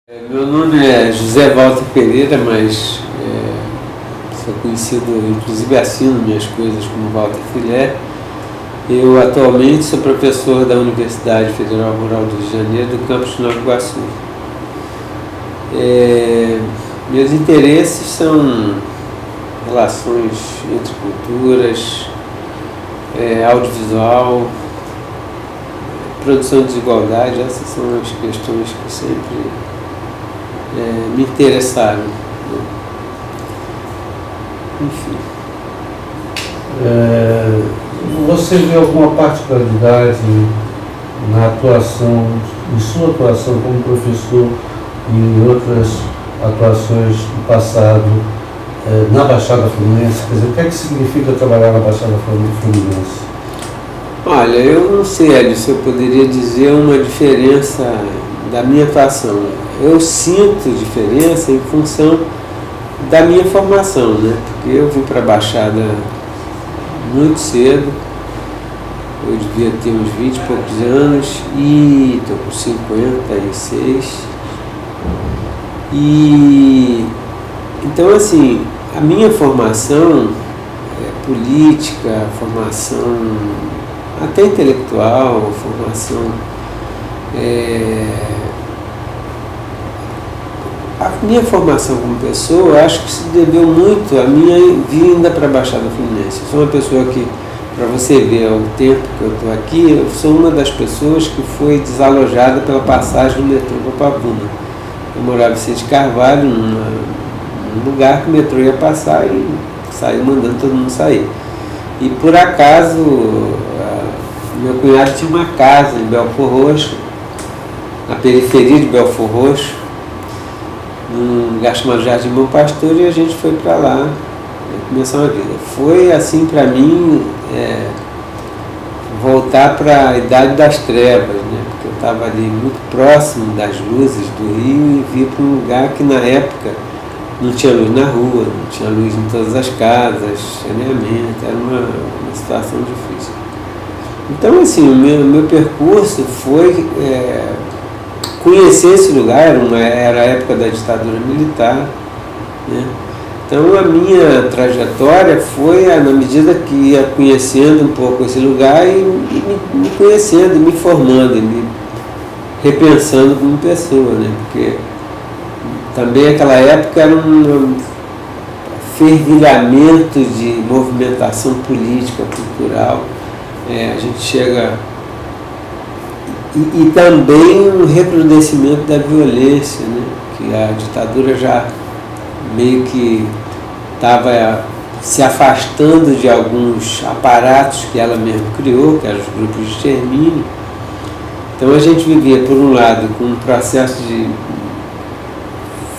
Meu nome é José Walter Pereira, mas sou conhecido, inclusive assino minhas coisas como Walter Filé. Eu atualmente sou professor da Universidade Federal Rural do Rio de Janeiro, do campus de Nova Iguaçu. Meus interesses são relações entre culturas, audiovisual, produção de desigualdade. Essas são as questões que sempre me interessaram, né? Enfim. Você vê alguma particularidade na atuação, em sua atuação como professor e em outras atuações do passado na Baixada Fluminense? Quer dizer, o que é que significa trabalhar na Baixada Fluminense? Olha, eu não sei, Alice, se eu poderia dizer uma diferença da minha atuação. Eu sinto diferença em função da minha formação, né? Porque eu vim para a Baixada muito cedo, eu devia ter uns 20 e poucos anos e estou com 56. Então, assim, a minha formação política, formação até intelectual, formação a minha formação como pessoa, eu acho que se deveu muito à minha vinda para a Baixada Fluminense. Eu sou uma pessoa que, para você ver o tempo que eu estou aqui, eu sou uma das pessoas que foi desalojada pela passagem do metrô Copacabana. Eu morava em Vicente Carvalho, num lugar que o metrô ia passar e saiu mandando todo mundo sair. E por acaso, meu cunhado tinha uma casa em Belford Roxo, na periferia de Belford Roxo, num lugar chamado Jardim Bom Pastor, e a gente foi para lá começar uma vida. Foi assim para mim voltar para a idade das trevas, né? Porque eu estava ali muito próximo das luzes do Rio e vi para um lugar que na época não tinha luz na rua, não tinha luz em todas as casas, saneamento, era uma situação difícil. Então, assim, o meu percurso foi conhecer esse lugar, era a época da ditadura militar, né? Então a minha trajetória foi na medida que ia conhecendo um pouco esse lugar e me conhecendo, me formando, e me repensando como pessoa, né? Porque também aquela época era um fervilhamento de movimentação política, cultural. A gente chega... E também um recrudescimento da violência, né? Que a ditadura já meio que estava se afastando de alguns aparatos que ela mesma criou, que eram os grupos de extermínio. Então a gente vivia, por um lado, com um processo de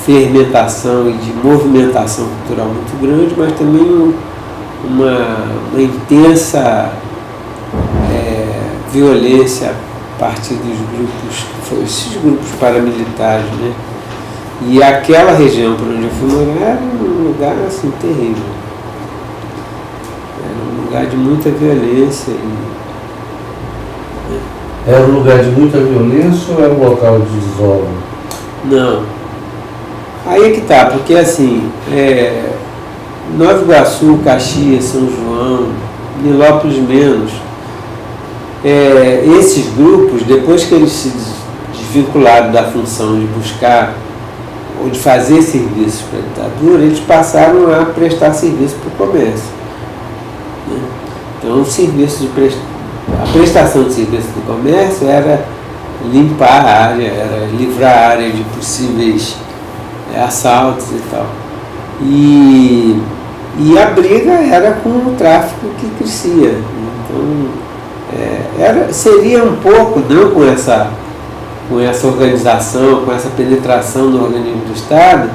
fermentação e de movimentação cultural muito grande, mas também uma intensa violência a partir dos grupos, que foram esses grupos paramilitares, né? E aquela região por onde eu fui morar era um lugar assim terrível. Era um lugar de muita violência. Era um lugar de muita violência ou era um local de isolamento? Não. Aí é que tá, porque assim, Nova Iguaçu, Caxias, São João, Nilópolis menos, esses grupos, depois que eles se desvincularam da função de buscar ou de fazer serviços para a ditadura, eles passaram a prestar serviço para o comércio, né? Então a prestação de serviço do comércio era limpar a área, era livrar a área de possíveis assaltos e tal. E a briga era com o tráfico que crescia. Então, seria um pouco, não com essa organização, com essa penetração no organismo do Estado,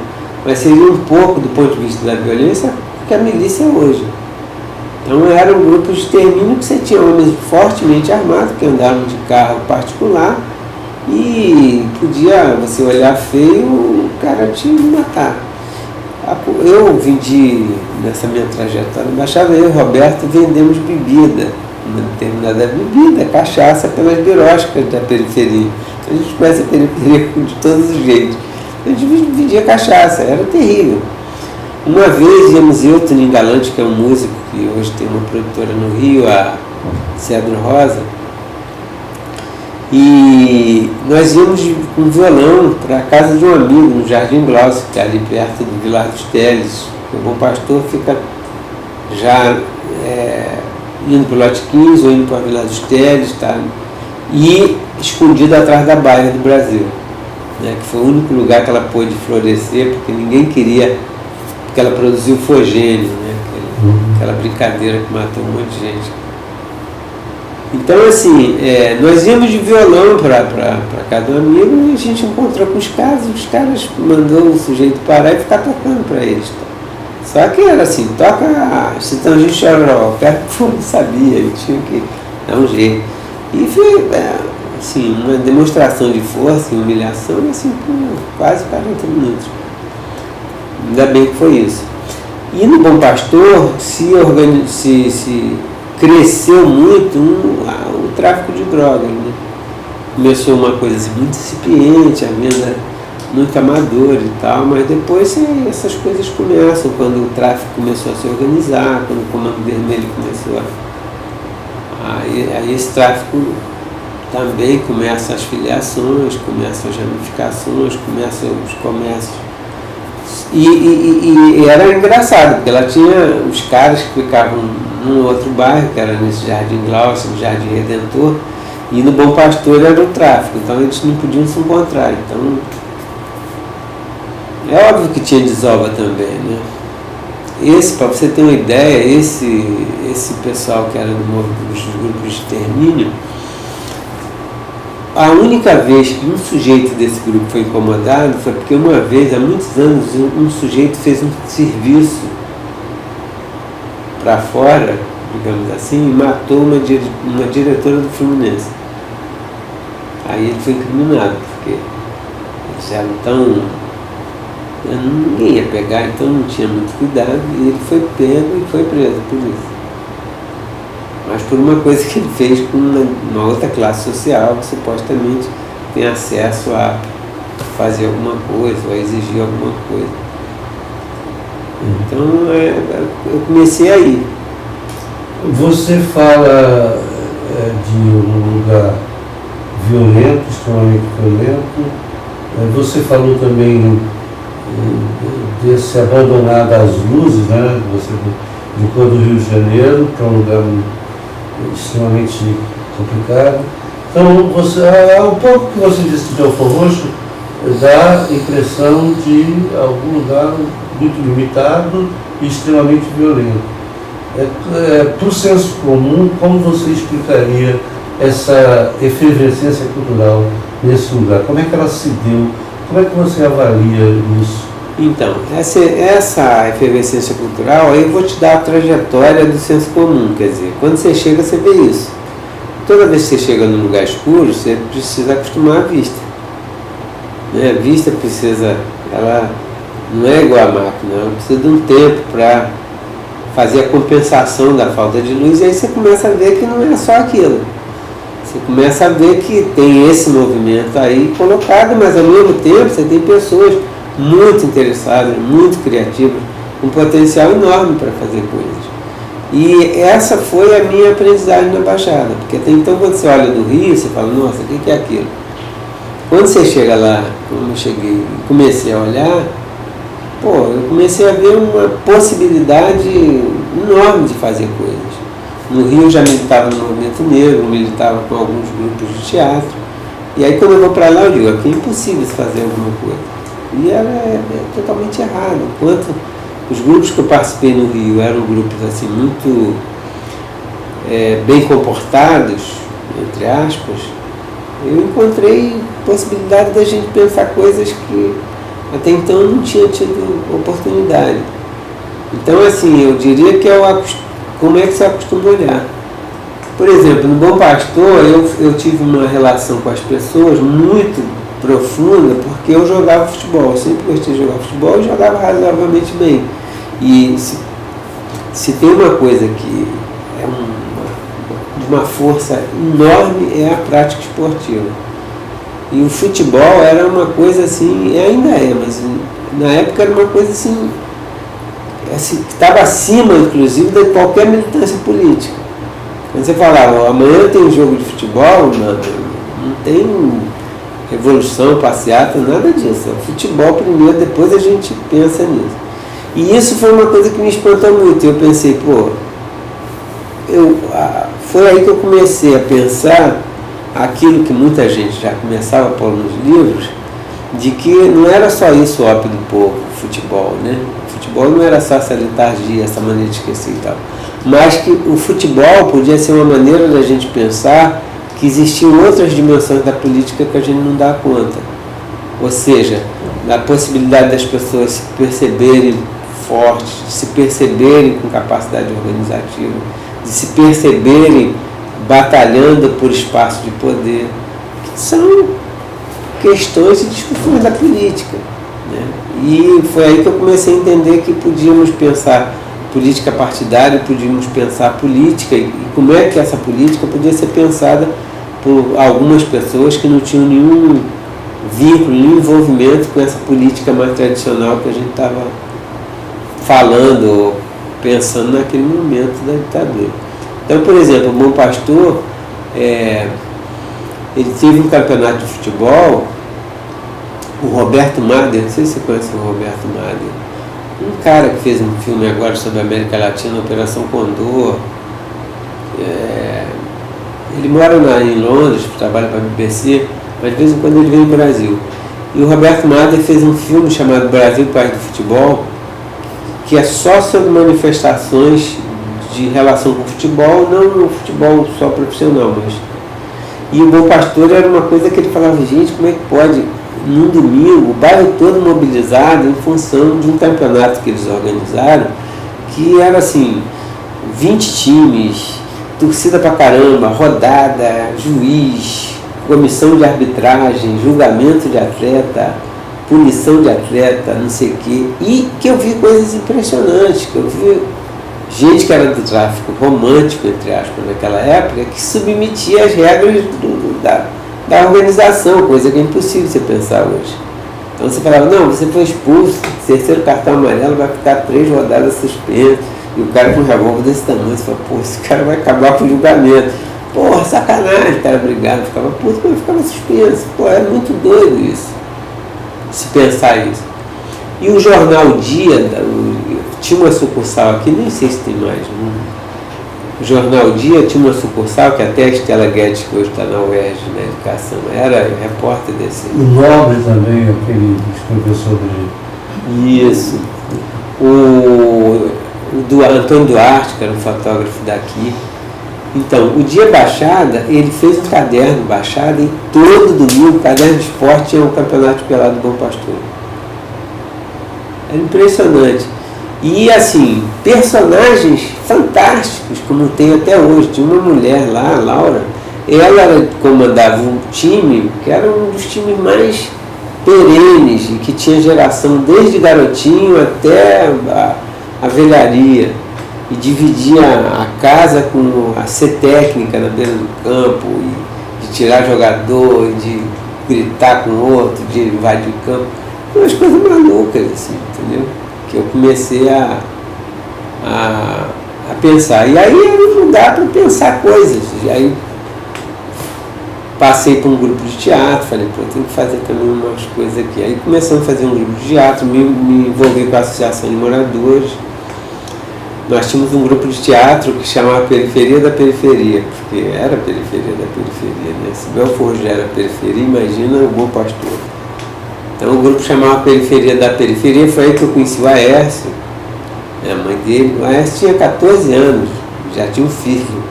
mas seria um pouco, do ponto de vista da violência, que a milícia é hoje. Então era um grupo de extermínio que você tinha homens fortemente armados, que andavam de carro particular, e podia, você olhar feio, o cara te matar. Eu vendi, nessa minha trajetória na Baixada, eu e o Roberto vendemos bebida, uma determinada bebida, cachaça, pelas biroscas da periferia. Então a gente conhece a periferia de todos os jeitos. A gente vendia cachaça, era terrível. Uma vez íamos eu, Toninho Galante, que é um músico que hoje tem uma produtora no Rio, a Cedro Rosa, e nós íamos com violão para a casa de um amigo, no Jardim Glaucio, que é ali perto do Vilar dos Teles. O Bom Pastor fica já indo para o Lote 15 ou indo para o Vilar dos Teles, tá? E escondido atrás da Baía do Brasil, né? Que foi o único lugar que ela pôde florescer, porque ninguém queria, porque ela produziu fogênio, né? Aquela brincadeira que matou um monte de gente. Então, assim, nós íamos de violão para casa do amigo e a gente encontrou com os caras mandou o sujeito parar e ficar tocando para eles. Só que era assim, toca Chitãozinho Chororó, o cara não sabia, ele tinha que dar um jeito. E foi, assim, uma demonstração de força e humilhação, assim, por quase 40 minutos. Ainda bem que foi isso. E no Bom Pastor se cresceu muito o tráfico de drogas, né? Começou uma coisa assim, muito incipiente, a venda muito amadora e tal, mas depois essas coisas começam, quando o tráfico começou a se organizar, quando o Comando Vermelho começou aí esse tráfico também começa as filiações, começam as ramificações, começam os comércios. E era engraçado, porque ela tinha os caras que ficavam num outro bairro, que era nesse Jardim Glaucio, no Jardim Redentor, e no Bom Pastor era o tráfico, então eles não podiam se encontrar. Então, é óbvio que tinha desova também, né? Para você ter uma ideia, esse pessoal que era dos grupos de extermínio, a única vez que um sujeito desse grupo foi incomodado foi porque uma vez, há muitos anos, um sujeito fez um serviço para fora, digamos assim, e matou uma diretora do Fluminense. Aí ele foi incriminado, porque eles eram tão... ninguém ia pegar, então não tinha muito cuidado, e ele foi pego e foi preso por isso. Mas por uma coisa que ele fez com uma outra classe social que supostamente tem acesso a fazer alguma coisa, ou a exigir alguma coisa. Então eu comecei aí. Você fala de um lugar violento, extremamente violento. Você falou também desse abandonar das luzes, né? Você ficou do Rio de Janeiro para um lugar extremamente complicado. Então, o pouco que você disse de Belford Roxo dá a impressão de algum lugar muito limitado e extremamente violento. Para o senso comum, como você explicaria essa efervescência cultural nesse lugar? Como é que ela se deu? Como é que você avalia isso? Então, essa efervescência cultural, aí eu vou te dar a trajetória do senso comum, quer dizer, quando você chega, você vê isso. Toda vez que você chega num lugar escuro, você precisa acostumar a vista. Né? A vista ela não é igual a máquina, ela precisa de um tempo para fazer a compensação da falta de luz, e aí você começa a ver que não é só aquilo. Você começa a ver que tem esse movimento aí colocado, mas ao mesmo tempo você tem pessoas muito interessadas, muito criativas, com potencial enorme para fazer coisas. E essa foi a minha aprendizagem na Baixada, porque até então quando você olha do Rio, você fala, nossa, o que é aquilo? Quando você chega lá, como eu cheguei e comecei a olhar, eu comecei a ver uma possibilidade enorme de fazer coisas. No Rio eu já militava no movimento negro, militava com alguns grupos de teatro, e aí quando eu vou para lá eu digo, aqui é impossível se fazer alguma coisa. E era totalmente errado. Enquanto os grupos que eu participei no Rio eram grupos assim, muito bem comportados, entre aspas, eu encontrei possibilidade da gente pensar coisas que até então eu não tinha tido oportunidade. Então, assim, eu diria que como é que você acostuma a olhar. Por exemplo, no Bom Pastor, eu tive uma relação com as pessoas muito profunda, porque eu jogava futebol, eu sempre gostei de jogar futebol e jogava razoavelmente bem. E se tem uma coisa que é de uma força enorme, é a prática esportiva. E o futebol era uma coisa assim, ainda é, mas na época era uma coisa assim que estava acima, inclusive, de qualquer militância política. Quando você falava, amanhã tem jogo de futebol, não tem revolução, passeata, nada disso. É futebol primeiro, depois a gente pensa nisso. E isso foi uma coisa que me espantou muito. Eu pensei, foi aí que eu comecei a pensar aquilo que muita gente já começava a pôr nos livros, de que não era só isso o ópio do povo, futebol, né? O futebol não era só essa letargia, essa maneira de esquecer e tal, mas que o futebol podia ser uma maneira da gente pensar que existiam outras dimensões da política que a gente não dá conta. Ou seja, a possibilidade das pessoas se perceberem fortes, de se perceberem com capacidade organizativa, de se perceberem batalhando por espaço de poder, que são questões e discussões da política, né? E foi aí que eu comecei a entender que podíamos pensar política partidária, podíamos pensar política e como é que essa política podia ser pensada por algumas pessoas que não tinham nenhum vínculo, nenhum envolvimento com essa política mais tradicional que a gente estava falando, pensando naquele momento da ditadura. Então, por exemplo, o Bom Pastor, ele teve um campeonato de futebol, o Roberto Mader, não sei se você conhece o Roberto Mader, um cara que fez um filme agora sobre a América Latina, Operação Condor. Ele mora em Londres, trabalha para a BBC, mas de vez em quando ele vem no Brasil. E o Roberto Mader fez um filme chamado Brasil, País do Futebol, que é só sobre manifestações de relação com o futebol, não o futebol só profissional, mas... E o Bom Pastor era uma coisa que ele falava, gente, como é que pode, num domingo, o bairro todo mobilizado em função de um campeonato que eles organizaram, que era assim, 20 times, torcida pra caramba, rodada, juiz, comissão de arbitragem, julgamento de atleta, punição de atleta, não sei o quê, e que eu vi coisas impressionantes, que eu vi gente que era do tráfico romântico, entre aspas, naquela época, que submetia as regras da organização, coisa que é impossível você pensar hoje. Então você falava, não, você foi expulso, terceiro cartão amarelo, vai ficar 3 rodadas suspenso, e o cara com um revólver desse tamanho, você fala, esse cara vai acabar com o julgamento. Porra, sacanagem, o cara brigado, ficava puto, mas ficava suspenso. É muito doido isso, se pensar isso. E o jornal Dia, tinha uma sucursal aqui, nem sei se tem mais, o jornal Dia tinha uma sucursal que até a Estela Guedes, que hoje está na UERJ, na educação, era repórter desse. O Nobre também, aquele professor dele. Isso. O Antônio Duarte, que era um fotógrafo daqui. Então, o Dia Baixada, ele fez um caderno Baixada e todo domingo, o caderno de esporte, tinha um campeonato pelado do Bom Pastor. Era impressionante. E assim, personagens fantásticos, como tem até hoje. Tinha uma mulher lá, a Laura, ela comandava um time que era um dos times mais perenes e que tinha geração desde garotinho até a velharia, e dividia a casa com a ser técnica na beira do campo, e de tirar jogador, de gritar com o outro, de invadir o campo. Umas coisas malucas, assim, entendeu? Que eu comecei a pensar. E aí era um lugar para pensar coisas. E aí passei para um grupo de teatro, falei, tenho que fazer também umas coisas aqui. Aí começamos a fazer um grupo de teatro, me envolvi com a Associação de Moradores. Nós tínhamos um grupo de teatro que chamava Periferia da Periferia, porque era a periferia da periferia, né? Se Belfort já era periferia, imagina o Bom Pastor. Então o grupo chamava Periferia da Periferia, foi aí que eu conheci o Aércio, a mãe dele. O Aércio tinha 14 anos, já tinha um filho,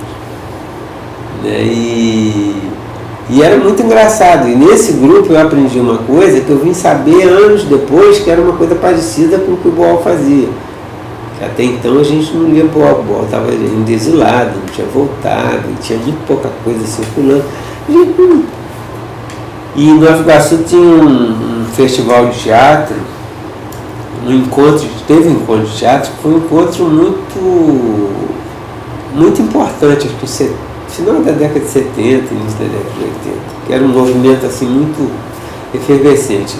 né? E era muito engraçado. E nesse grupo eu aprendi uma coisa que eu vim saber anos depois, que era uma coisa parecida com o que o Boal fazia. Que até então a gente não lia Boal, o Boal estava indo exilado, não tinha voltado, e tinha muito pouca coisa circulando. E em Nova Iguaçu tinha um festival de teatro, teve um encontro de teatro, que foi um encontro muito importante, acho que no final da década de 70, início da década de 80. que era um movimento assim muito efervescente.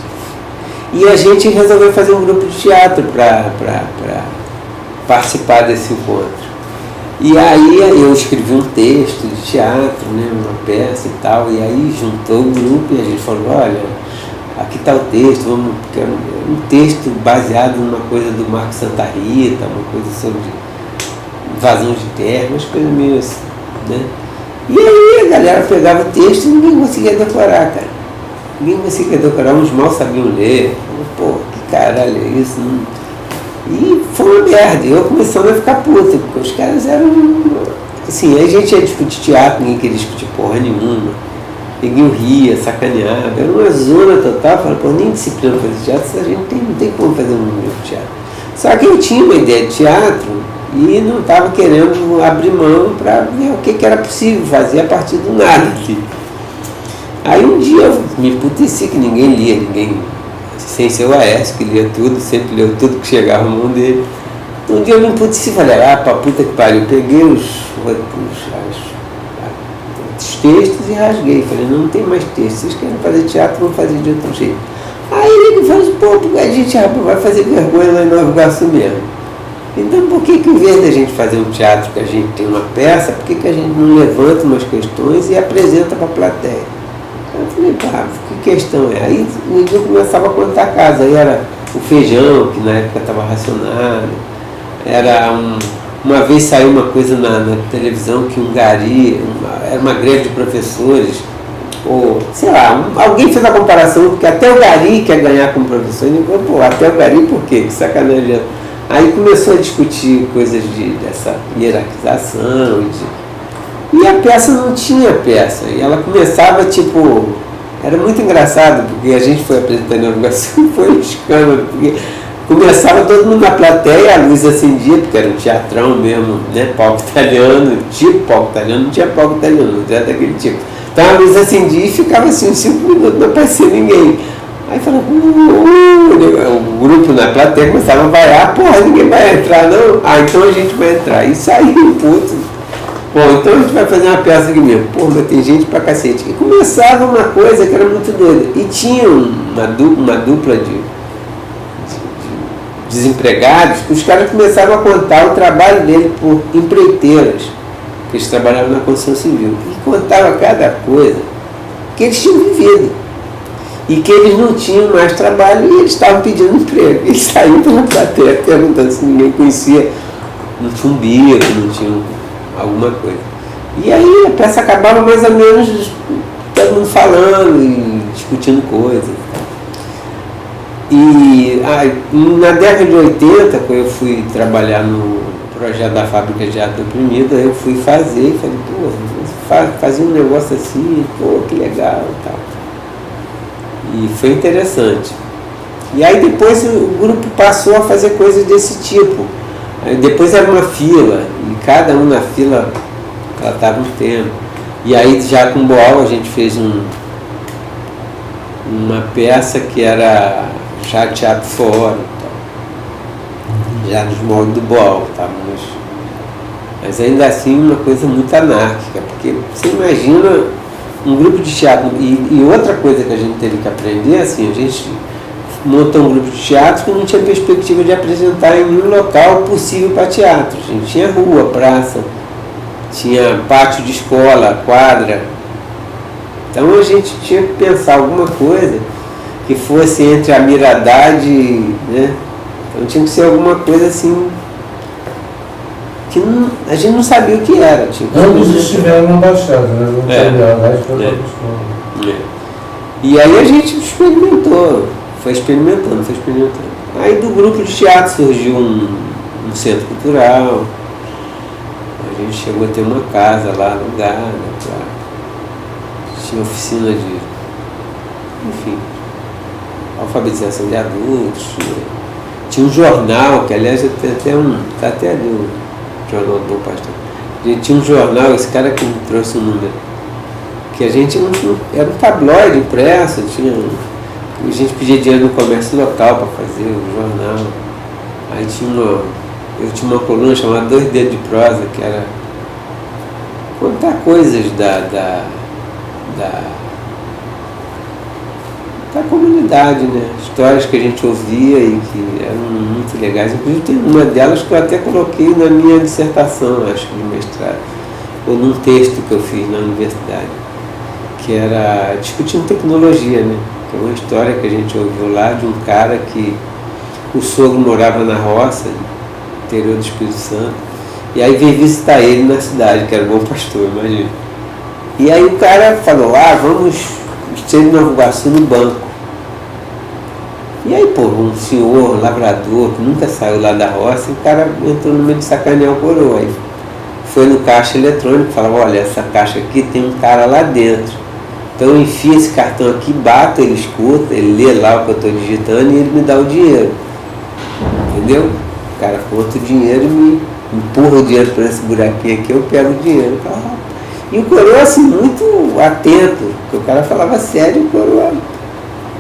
E a gente resolveu fazer um grupo de teatro para participar desse encontro. E aí eu escrevi um texto de teatro, né, uma peça e tal, e aí juntou o grupo e a gente falou, olha, aqui está o texto, quero um texto baseado numa coisa do Marco Santa Rita, uma coisa sobre invasão de terra, umas coisas meio assim, né? E aí a galera pegava o texto e ninguém conseguia decorar, cara. Ninguém conseguia decorar, uns mal sabiam ler. Pô, que caralho é isso? E foi uma merda. Eu começando a ficar puto, porque os caras eram... Assim, a gente ia discutir teatro, ninguém queria discutir porra nenhuma. Ninguém ria, sacaneava. Era uma zona total. Falei, pô, nem disciplina fazer teatro, a gente não tem como fazer um grupo de teatro. Só que eu tinha uma ideia de teatro e não estava querendo abrir mão para ver o que era possível fazer a partir do nada aqui. Aí um dia eu me emputeci que ninguém lia, ninguém, sem ser o Aécio, que lia tudo, sempre leu tudo que chegava no mão dele. Um dia eu me emputeci e falei, pra puta que pariu, eu peguei os textos e rasguei. Falei, não tem mais texto, vocês querem fazer teatro, vão fazer de outro jeito. Aí ele falou assim, pô, porque a gente vai fazer vergonha lá em Nova Iguaçu mesmo. Então por que em vez da gente fazer um teatro que a gente tem uma peça, por que a gente não levanta umas questões e apresenta para a plateia? Eu falei, pá, que questão é? Aí ninguém começava a contar casa, aí era o feijão, que na época estava racionado, era uma vez saiu uma coisa na televisão que um gari, era uma greve de professores, ou sei lá, alguém fez a comparação, porque até o gari quer ganhar como professor, e ele falou, pô, até o gari por quê? Que sacanagem. Aí começou a discutir coisas dessa hierarquização, e a peça não tinha peça, e ela começava tipo, era muito engraçado, porque a gente foi apresentando a Iguaçu, foi um escândalo, porque começava todo mundo na plateia, a luz acendia, porque era um teatrão mesmo, né, palco italiano, tipo palco italiano, não tinha palco italiano, não era daquele tipo. Então a luz acendia e ficava assim uns 5 minutos, não aparecia ninguém. Aí falava, o grupo na plateia começava a vaiar, porra, ninguém vai entrar não? Então a gente vai entrar. E saiu, puto. Bom, então a gente vai fazer uma peça aqui mesmo. Porra, mas tem gente pra cacete. E começava uma coisa que era muito doida. E tinha uma dupla de desempregados, que os caras começavam a contar o trabalho dele por empreiteiras, que eles trabalhavam na construção civil. E contava cada coisa que eles tinham vivido. E que eles não tinham mais trabalho e eles estavam pedindo emprego. Eles saíram pela plateia perguntando se ninguém conhecia, não tinha um bico, não tinha alguma coisa. E aí a peça acabava mais ou menos todo mundo falando e discutindo coisas. E na década de 80, quando eu fui trabalhar no projeto da Fábrica de Arte Oprimida, eu fui fazer e falei, pô, fazer um negócio assim, pô, que legal e tal. E foi interessante. E aí depois o grupo passou a fazer coisas desse tipo. Aí depois era uma fila, e cada um na fila tratava um tema. E aí já com o Boal a gente fez uma peça que era já teatro fora, já nos moldes do Boal. Mas ainda assim uma coisa muito anárquica, porque você imagina um grupo de teatro, e outra coisa que a gente teve que aprender, assim, a gente montou um grupo de teatro que não tinha perspectiva de apresentar em nenhum local possível para teatro. A gente tinha rua, praça, tinha pátio de escola, quadra. Então a gente tinha que pensar alguma coisa que fosse entre a Miradade, né? Então tinha que ser alguma coisa assim que a gente não sabia o que era. Ambos estiveram na Baixada, né? E aí a gente experimentou, foi experimentando. Aí do grupo de teatro surgiu um centro cultural, a gente chegou a ter uma casa lá alugada, tinha oficina de, enfim, alfabetização de adultos, tinha um jornal, que aliás está até ali o jornal do Bom Pastor. A gente tinha um jornal, esse cara que me trouxe o número, que a gente era um tabloide impresso, a gente pedia dinheiro no comércio local para fazer o jornal. Aí eu tinha uma coluna chamada 2 Dedos de Prosa, que era contar coisas da comunidade, né? Histórias que a gente ouvia e que eram muito legais. Inclusive tem uma delas que eu até coloquei na minha dissertação, acho que de mestrado, ou num texto que eu fiz na universidade, que era discutindo tecnologia, né? Que é uma história que a gente ouviu lá de um cara que o sogro morava na roça, no interior do Espírito Santo, e aí veio visitar ele na cidade, que era Bom Pastor, imagina. E aí o cara falou, vamos esteve em Nova Iguaçu no banco. E aí, pô, um senhor, lavrador, que nunca saiu lá da roça, e o cara entrou no meio de sacanear o coroa. Aí foi no caixa eletrônico e falava, olha, essa caixa aqui tem um cara lá dentro. Então eu enfio esse cartão aqui, bato, ele escuta, ele lê lá o que eu estou digitando e ele me dá o dinheiro. Entendeu? O cara conta o dinheiro e me empurra o dinheiro para esse buraquinho aqui, eu pego o dinheiro. E o coroa, assim, muito atento, porque o cara falava sério, o coroa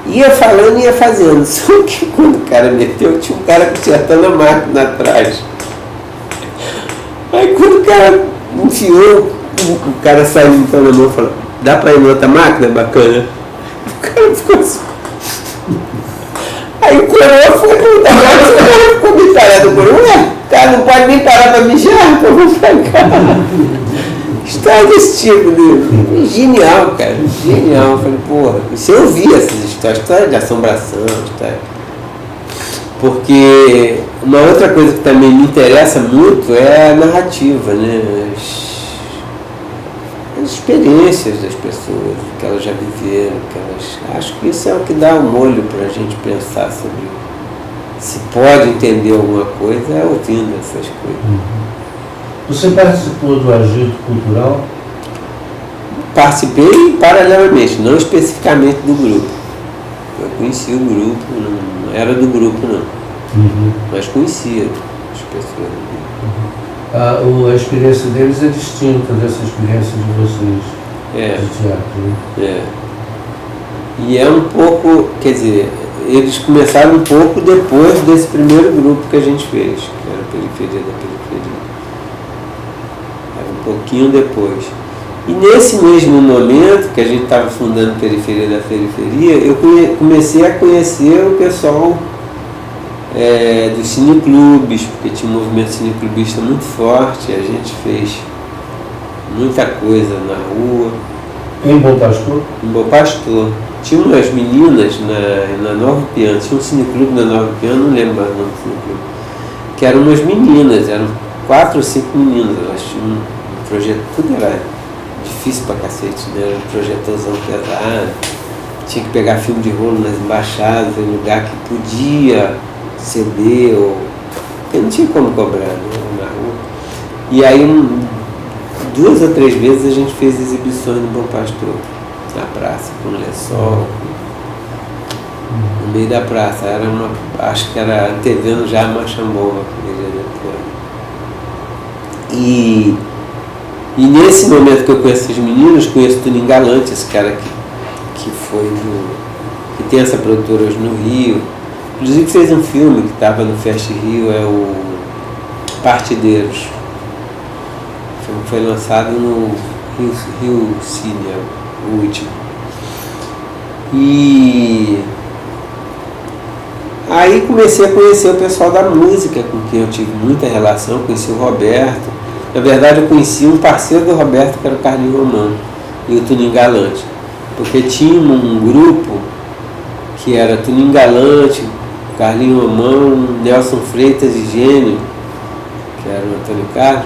ia falando e ia fazendo. Só que quando o cara meteu, tinha um cara consertando a máquina atrás. Aí quando o cara enfiou, o cara saiu limpando a mão e falou, dá pra ir em outra máquina? Bacana. O cara ficou assim. Aí o coroa foi pro negócio, o cara ficou me parado, o coroa, o cara não pode nem parar pra mijar, então vamos pra cá. História desse tipo, né? Genial, cara, genial. Eu falei, porra, você ouvia essas histórias de assombração, história. Porque uma outra coisa que também me interessa muito é a narrativa, né? As experiências das pessoas, que elas já viveram, que elas. Acho que isso é o que dá um molho para a gente pensar sobre se pode entender alguma coisa, é ouvindo essas coisas. Você participou do agito cultural? Participei paralelamente, não especificamente do grupo. Eu conheci o grupo, não era do grupo não, mas conhecia as pessoas do grupo. A experiência deles é distinta dessa experiência de vocês, de teatro, né? E é um pouco, quer dizer, eles começaram um pouco depois desse primeiro grupo que a gente fez, que era a Periferia da Periferia. Um pouquinho depois. E nesse mesmo momento que a gente estava fundando Periferia da Periferia, eu comecei a conhecer o pessoal dos cineclubes, porque tinha um movimento cineclubista muito forte, a gente fez muita coisa na rua. Em Bom Pastor? Em Bom Pastor. Tinha umas meninas na Nova Piano, tinha um cineclube na Nova Piano, não lembro mais o nome do cineclube, que eram umas meninas, eram 4 ou 5 meninas, elas tinham um projeto, tudo era difícil pra cacete, né? Era um projetorzão pesado, tinha que pegar filme de rolo nas embaixadas, em lugar que podia ceder, porque não tinha como cobrar, né? Na rua. E aí 2 ou 3 vezes a gente fez exibições no Bom Pastor, na praça, com lençol, no meio da praça, acho que era antevendo já a Machambola, aquele dia depois. E nesse momento que eu conheço esses meninos, conheço o Tuning Galante, esse cara que que tem essa produtora hoje no Rio, inclusive fez um filme que estava no Fest Rio, é o Partideiros. O filme foi lançado no Rio Cine, o último. E aí comecei a conhecer o pessoal da música, com quem eu tive muita relação, conheci o Roberto. Na verdade eu conheci um parceiro do Roberto, que era o Carlinho Romano, e o Tuning Galante. Porque tinha um grupo que era Tuning Galante, Carlinho Romano, Nelson Freitas e Gênio, que era o Antônio Carlos,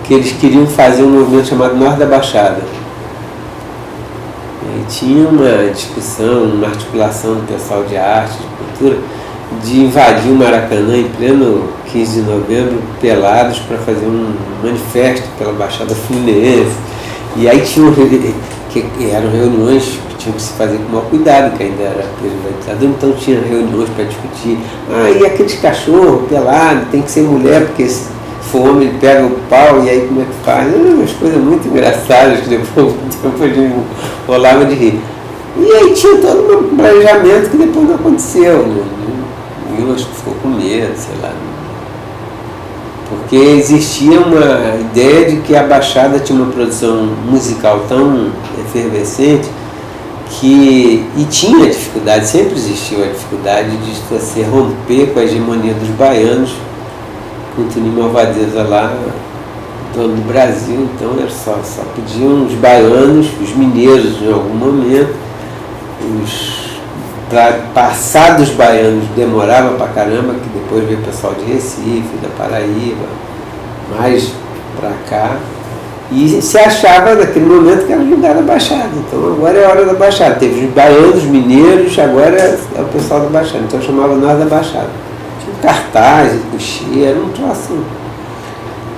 que eles queriam fazer um movimento chamado Norte da Baixada. E aí tinha uma discussão, uma articulação do pessoal de arte, de cultura, de invadir o Maracanã em pleno 15 de novembro, pelados, para fazer um manifesto pela Baixada Fluminense. E aí eram reuniões que tinham que se fazer com o maior cuidado, que ainda era privatizador, então tinha reuniões para discutir. E aqueles cachorros pelados, tem que ser mulher, porque se for homem ele pega o pau, e aí como é que faz? Umas coisas muito engraçadas que depois rolava de rir. E aí tinha todo um planejamento que depois não aconteceu, né? E eu acho que ficou com medo, sei lá. Porque existia uma ideia de que a Baixada tinha uma produção musical tão efervescente e tinha dificuldade, sempre existiu a dificuldade de você romper com a hegemonia dos baianos, com o Toninho Malvadeza lá, dono do Brasil. Então era só podiam os baianos, os mineiros em algum momento, para passar dos baianos demorava pra caramba, que depois veio o pessoal de Recife, da Paraíba, mais para cá, e se achava naquele momento que era o lugar da Baixada. Então agora é a hora da Baixada. Teve os baianos, mineiros, agora é o pessoal da Baixada. Então chamava nós da Baixada. Tinha um cartaz, coxinha, era um troço.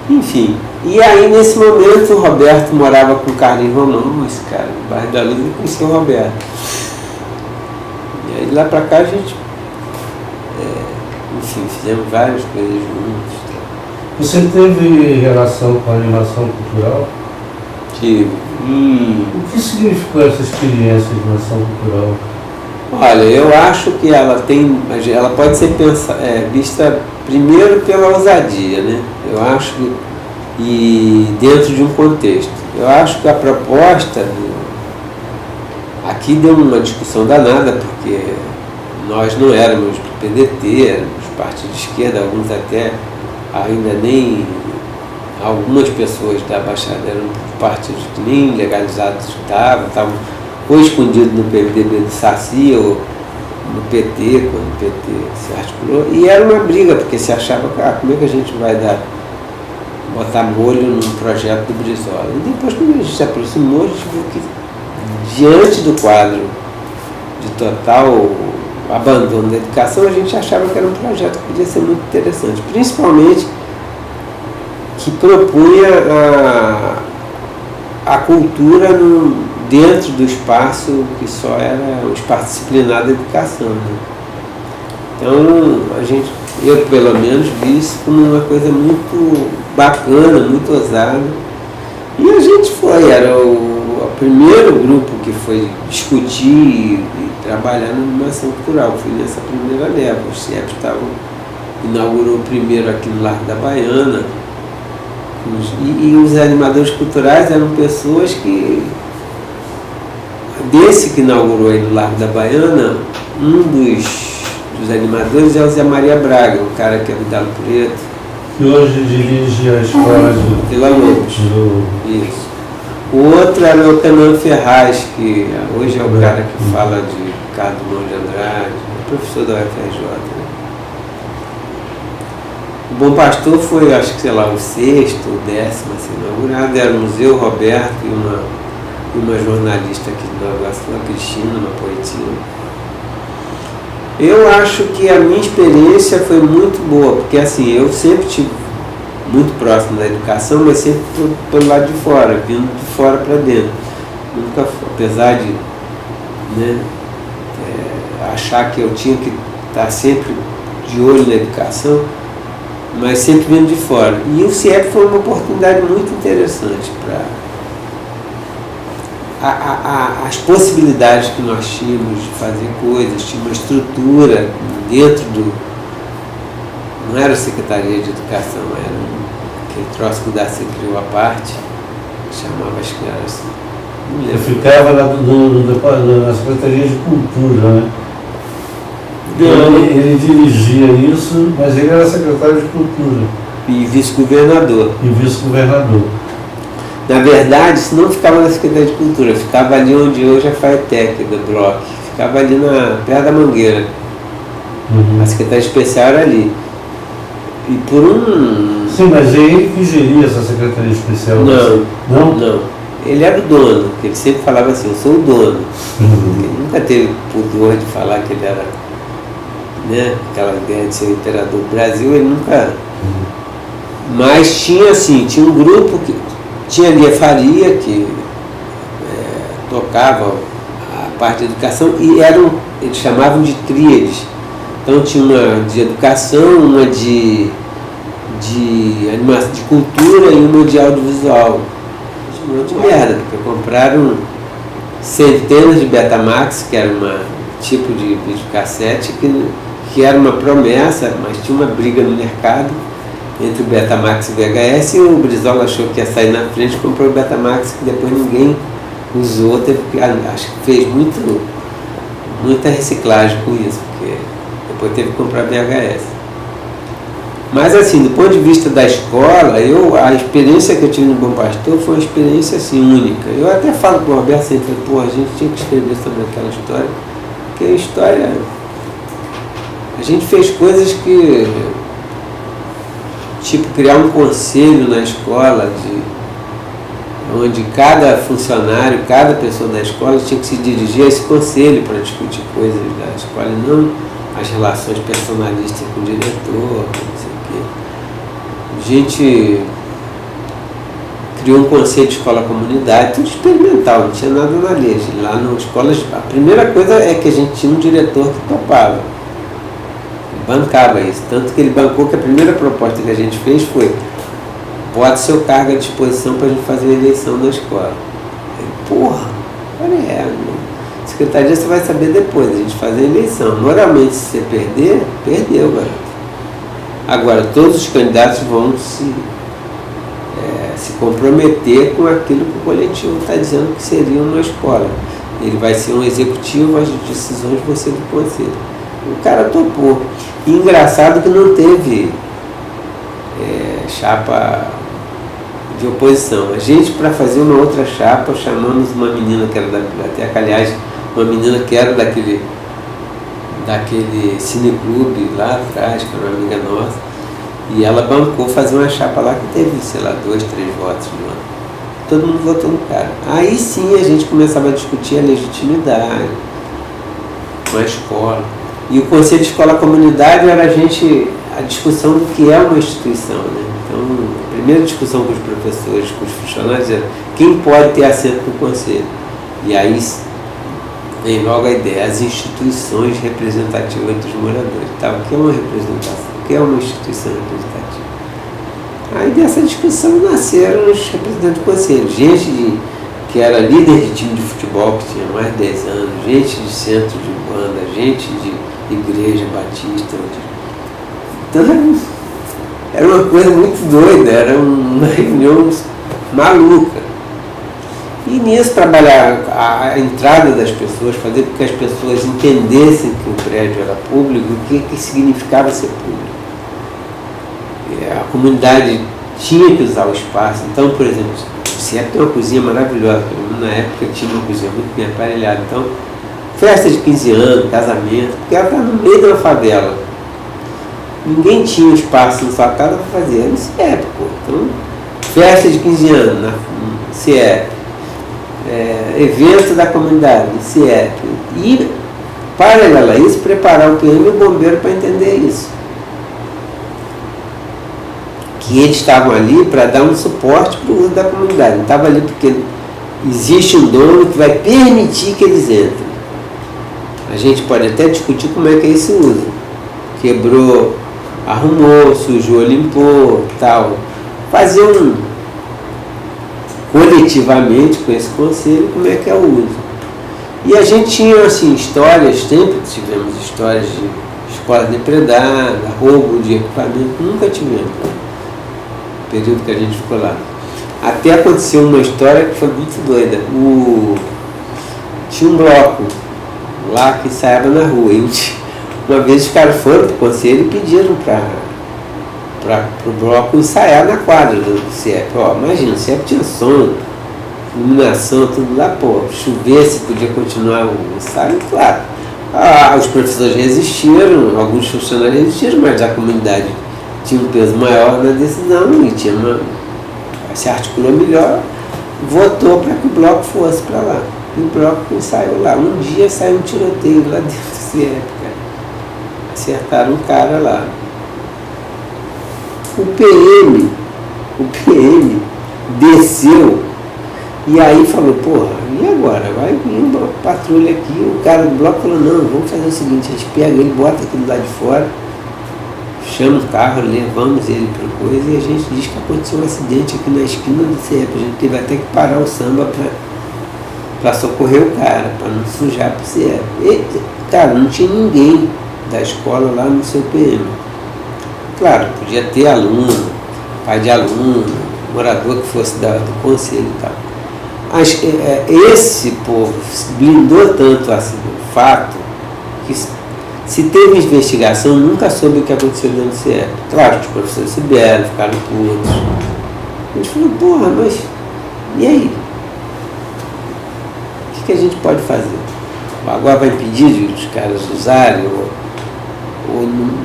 Enfim. E aí nesse momento o Roberto morava com o Carlinhos Romão, esse cara, no bairro da Luz, e conhecia o Roberto. E aí lá pra cá a gente, enfim, fizemos várias coisas juntos. Você teve relação com a animação cultural? Tive. O que significou essa experiência de animação cultural? Olha, eu acho que ela pode ser vista primeiro pela ousadia, né? Eu acho que, e dentro de um contexto. Eu acho que a proposta, aqui deu uma discussão danada, porque nós não éramos do PDT, éramos partido de esquerda, alguns até ainda nem, algumas pessoas da Baixada eram partidos que nem legalizados estavam ou escondidos no PMDB do Saci ou no PT, quando o PT se articulou, e era uma briga, porque se achava, como é que a gente vai botar molho num projeto do Brizola? E depois, quando a gente se aproximou, a gente viu que, diante do quadro de total abandono da educação, a gente achava que era um projeto que podia ser muito interessante, principalmente que propunha a cultura dentro do espaço que só era o espaço disciplinado da educação, né? Então, eu pelo menos vi isso como uma coisa muito bacana, muito ousada, e a gente era o primeiro grupo que foi discutir e trabalhar na animação cultural. Fui nessa primeira leva. O CIEP inaugurou primeiro aqui no Largo da Baiana, e os animadores culturais eram pessoas desse que inaugurou aí no Largo da Baiana, um dos animadores é o Zé Maria Braga, o cara que é do Galo Preto, que hoje dirige a escola de Vila Lobos. Isso. O outro era o Canan Ferraz, que hoje é o cara que fala de Ricardo Drummond de Andrade, professor da UFRJ. Né? O Bom Pastor foi, acho que, sei lá, o 6º ou 10º a ser inaugurado. Era o Museu Roberto e uma jornalista aqui do Nova Iguaçu, a Cristina, uma poetina. Eu acho que a minha experiência foi muito boa, porque assim, eu sempre tive muito próximo da educação, mas sempre pelo lado de fora, vindo de fora para dentro. Nunca, apesar de achar que eu tinha que estar sempre de olho na educação, mas sempre vindo de fora. E o CIEP foi uma oportunidade muito interessante para as possibilidades que nós tínhamos de fazer coisas. Tinha uma estrutura dentro não era a Secretaria de Educação, era aquele troço que o Darcy criou à parte, chamava, acho que era assim. Eu ficava na Secretaria de Cultura, né? Ele dirigia isso, mas ele era secretário de Cultura. E vice-governador. Na verdade, isso não ficava na Secretaria de Cultura, ficava ali onde hoje é a FAETEC, do Bloco. Ficava ali perto da Mangueira. A Secretaria Especial era ali. E por Sim, mas é ele que geria essa Secretaria Especial? Não. Ele era o dono, porque ele sempre falava assim, eu sou o dono. Ele nunca teve pudor de falar que ele era, aquela ideia de ser o imperador do Brasil, ele nunca... Mas tinha um grupo que... Tinha ali a Faria, que tocava a parte de educação, e eles chamavam de tríades. Então tinha uma de educação, uma de animação, de cultura e uma de audiovisual. Um monte de merda, porque compraram centenas de Betamax, que era um tipo de videocassete que era uma promessa, mas tinha uma briga no mercado entre o Betamax e o VHS, e o Brizola achou que ia sair na frente, comprou o Betamax, que depois ninguém usou, acho que fez muita reciclagem com isso, porque depois teve que comprar VHS. Mas assim, do ponto de vista da escola, a experiência que eu tive no Bom Pastor foi uma experiência assim, única. Eu até falo para o Roberto sempre, a gente tinha que escrever sobre aquela história, porque a história... A gente fez coisas que... Tipo, criar um conselho na escola, onde cada funcionário, cada pessoa da escola tinha que se dirigir a esse conselho para discutir coisas da escola, e não as relações personalistas com o diretor, não sei o quê. A gente criou um conselho de escola-comunidade, tudo experimental, não tinha nada na lei. Lá nas escolas, a primeira coisa é que a gente tinha um diretor que topava, bancava isso. Tanto que ele bancou que a primeira proposta que a gente fez foi: bota seu cargo à disposição para a gente fazer a eleição na escola. Secretaria você vai saber depois, a gente fazer a eleição. Moralmente, se você perder, perdeu, garoto. Agora, todos os candidatos vão se comprometer com aquilo que o coletivo está dizendo que seria uma escola. Ele vai ser um executivo, as decisões vão ser do conselho. O cara topou. E engraçado que não teve chapa de oposição. A gente, para fazer uma outra chapa, chamamos uma menina que era da biblioteca, aliás, uma menina que era daquele cineclube lá atrás, que era uma amiga nossa, e ela bancou fazer uma chapa lá que teve, 2, 3 votos no ano. Todo mundo votou no cara. Aí sim a gente começava a discutir a legitimidade com a escola. E o Conselho de Escola-Comunidade era a discussão do que é uma instituição, né? Então, a primeira discussão com os professores, com os funcionários, era quem pode ter assento no Conselho. E aí vem logo a ideia, as instituições representativas dos moradores. Tá? O que é uma representação? O que é uma instituição representativa? Aí dessa discussão nasceram os representantes do Conselho. Gente que era líder de time de futebol, que tinha mais de 10 anos, gente de centro de banda, gente de igreja batista. Então era uma coisa muito doida, era uma reunião maluca. E nisso trabalhar a entrada das pessoas, fazer com que as pessoas entendessem que o prédio era público, o que significava ser público. A comunidade tinha que usar o espaço. Então, por exemplo, o CIEP tem uma cozinha maravilhosa. Na época tinha uma cozinha muito bem aparelhada. Então, festa de 15 anos, casamento, porque ela estava no meio de uma favela. Ninguém tinha espaço na sua casa para fazer. Era no CIEP, pô. Então, festa de 15 anos no CIEP. Evento da comunidade, CIEP. E, paralelo a isso, preparar o PM e o bombeiro para entender isso. Que eles estavam ali para dar um suporte para o uso da comunidade. Não estava ali porque existe um dono que vai permitir que eles entrem. A gente pode até discutir como é que é esse uso. Quebrou, arrumou, sujou, limpou, tal. Fazer coletivamente com esse conselho como é que é o uso. E a gente tinha assim, histórias, sempre tivemos histórias de escola depredada, roubo de equipamento, nunca tivemos. Período que a gente ficou lá. Até aconteceu uma história que foi muito doida. Tinha um bloco lá que ensaiava na rua. E uma vez os caras foram para o conselho e pediram para o bloco ensaiar na quadra do CIEP. Imagina, o CIEP tinha som, iluminação, tudo lá, chover se podia continuar o ensaio, claro. Os professores resistiram, alguns funcionários resistiram, mas a comunidade tinha um peso maior na decisão e se articulou melhor, votou para que o bloco fosse para lá. E o bloco ensaiou lá. Um dia saiu um tiroteio lá dentro do CIEP, cara. Acertaram um cara lá. O PM desceu e aí falou, e agora? Vai vir uma patrulha aqui. O cara do bloco falou, não, vamos fazer o seguinte, a gente pega ele, bota aquilo lá de fora, chama o carro, levamos ele para coisa e a gente diz que aconteceu um acidente aqui na esquina do CIEP. A gente teve até que parar o samba para socorrer o cara, para não sujar para o CIEP. E, cara, não tinha ninguém da escola lá no seu PM. Claro, podia ter aluno, pai de aluno, morador que fosse do conselho e tal. esse povo blindou tanto assim, o fato que se teve investigação, nunca soube o que aconteceu dentro do CIEP. Claro, os professores souberam, ficaram putos. A gente falou, porra, mas e aí? O que a gente pode fazer? Agora vai impedir de os caras usarem? Ou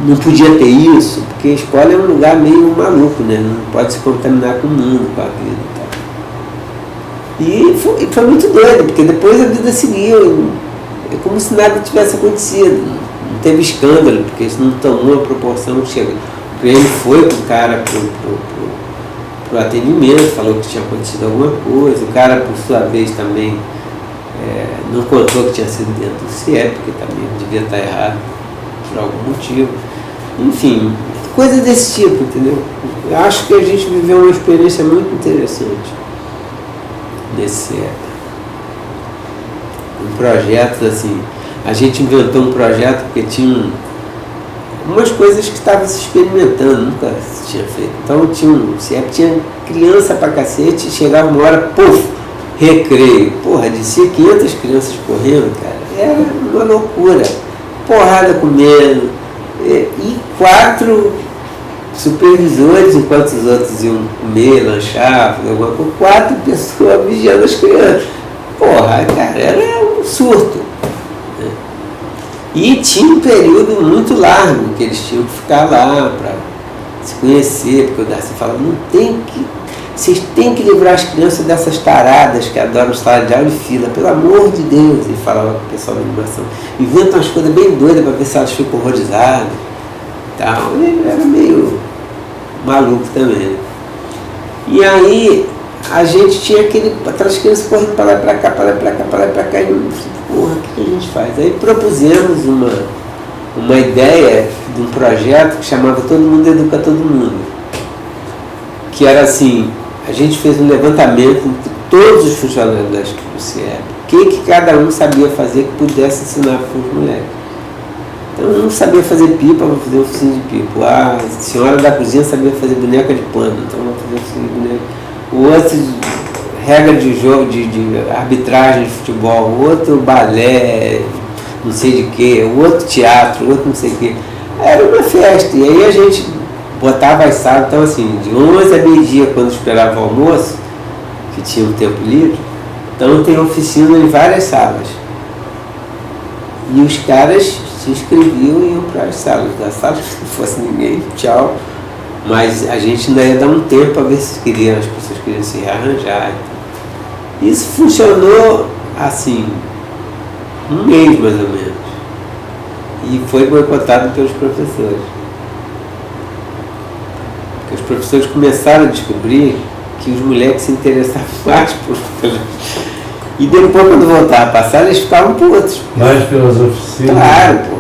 não podia ter isso? Porque a escola é um lugar meio maluco, né? Não pode se contaminar com o mundo, com a vida e tal. E foi muito doido, porque depois a vida seguiu. É como se nada tivesse acontecido. Não teve escândalo, porque isso não tomou a proporção que chega. Ele foi com o cara pro atendimento, falou que tinha acontecido alguma coisa. O cara, por sua vez, também não contou que tinha sido dentro do CIEP, porque também devia estar errado por algum motivo. Enfim, coisa desse tipo, entendeu? Eu acho que a gente viveu uma experiência muito interessante nesse CIEP. Um projeto assim, a gente inventou um projeto porque tinha umas coisas que estavam se experimentando, nunca se tinha feito. Então tinha criança pra cacete, chegava uma hora, puf, recreio. Porra, descia 500 crianças correndo, cara. Era uma loucura. Porrada comendo. E 4 supervisores, enquanto os outros iam comer, lanchar, fazer alguma coisa, 4 pessoas vigiando as crianças. Porra, cara, era um surto. Né? E tinha um período muito largo que eles tinham que ficar lá para se conhecer, porque o Darcy falava, vocês têm que livrar as crianças dessas taradas que adoram sala de aula e fila, pelo amor de Deus, ele falava com o pessoal da animação. Inventam umas coisas bem doidas para ver se elas ficam horrorizadas. Tal. Ele era meio maluco também. E aí a gente tinha aquelas crianças correndo para lá e para cá, para lá e para cá, para lá e para cá, e eu falei, porra, o que a gente faz? Aí propusemos uma ideia de um projeto que chamava Todo Mundo Educa Todo Mundo, que era assim, a gente fez um levantamento entre todos os funcionários do CIEP, o que cada um sabia fazer que pudesse ensinar para os moleques. Então, um sabia fazer pipa, vou fazer oficina de pipa. A senhora da cozinha sabia fazer boneca de pano, então vou fazer oficina de boneca. O outro, regra de jogo, de arbitragem de futebol, o outro balé, não sei de quê, o outro teatro, o outro não sei o quê. Era uma festa, e aí a gente botava as salas, então assim, de 11 a meio-dia, quando esperava o almoço, que tinha um tempo livre, então tem oficina em várias salas. E os caras se inscreviam e iam para as salas. Da sala, se não fosse ninguém, tchau. Mas a gente ainda ia dar um tempo para ver se as pessoas queriam se rearranjar. Isso funcionou assim, um mês mais ou menos. E foi boicotado pelos professores. Porque os professores começaram a descobrir que os moleques se interessavam mais por... E depois, quando voltava a passar, eles ficavam putos. Mais pelas oficinas? Claro, pô.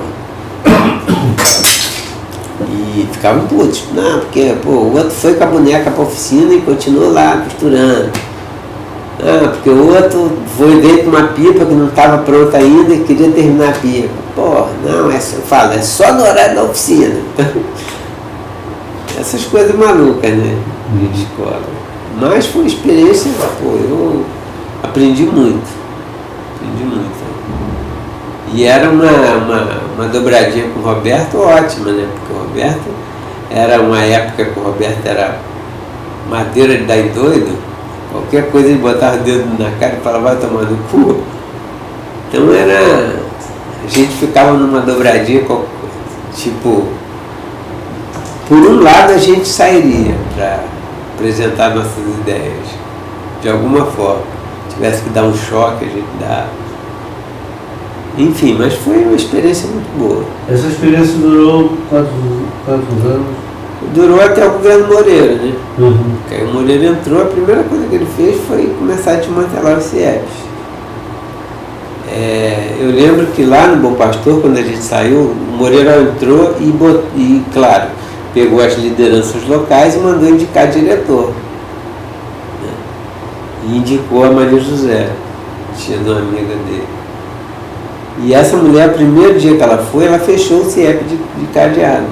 E ficavam putos. Não, porque o outro foi com a boneca para a oficina e continuou lá costurando. Ah, porque o outro veio com uma pipa que não estava pronta ainda e queria terminar a pipa. Porra, não, eu falo, é só no horário da oficina. Essas coisas malucas, né? De escola. Mas foi uma experiência, pô, eu aprendi muito. E era uma dobradinha com o Roberto ótima, né? Porque o Roberto era uma época que o Roberto era madeira de dar em doido. Qualquer coisa ele botava o dedo na cara e falava, vai tomar no cu. Então a gente ficava numa dobradinha, tipo, por um lado a gente sairia para apresentar nossas ideias, de alguma forma. Tivesse que dar um choque, a gente dá. Enfim, mas foi uma experiência muito boa. Essa experiência durou quantos anos? Durou até o governo Moreira, né? Uhum. Porque aí o Moreira entrou, a primeira coisa que ele fez foi começar a desmantelar os CIEPs. Eu lembro que lá no Bom Pastor, quando a gente saiu, o Moreira entrou e claro, pegou as lideranças locais e mandou indicar diretor. Né? E indicou a Maria José, tia de uma amiga dele. E essa mulher, o primeiro dia que ela foi, ela fechou o CIEP de cadeado.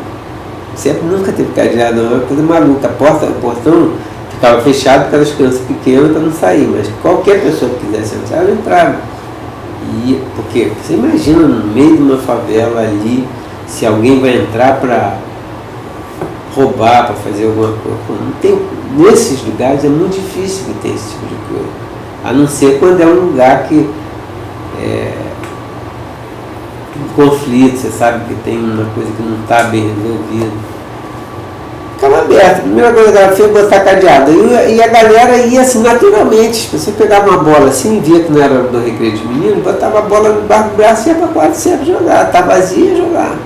O CIEP nunca teve cadeado, não, é uma coisa maluca. O portão ficava fechado por causa das crianças pequenas para não sair, mas qualquer pessoa que quisesse entrar, ela entrava. E, porque você imagina no meio de uma favela ali, se alguém vai entrar para roubar, para fazer alguma coisa. Não tem, nesses lugares é muito difícil que tenha esse tipo de coisa. A não ser quando é um lugar que um conflito, você sabe que tem uma coisa que não está bem resolvida. Ficava aberto. A primeira coisa que ela fez foi botar cadeado. E a galera ia assim naturalmente. Você pegava uma bola assim, via que não era do recreio de menino, botava a bola no barco do braço e ia para quadra sempre jogar. Tá vazia e jogar.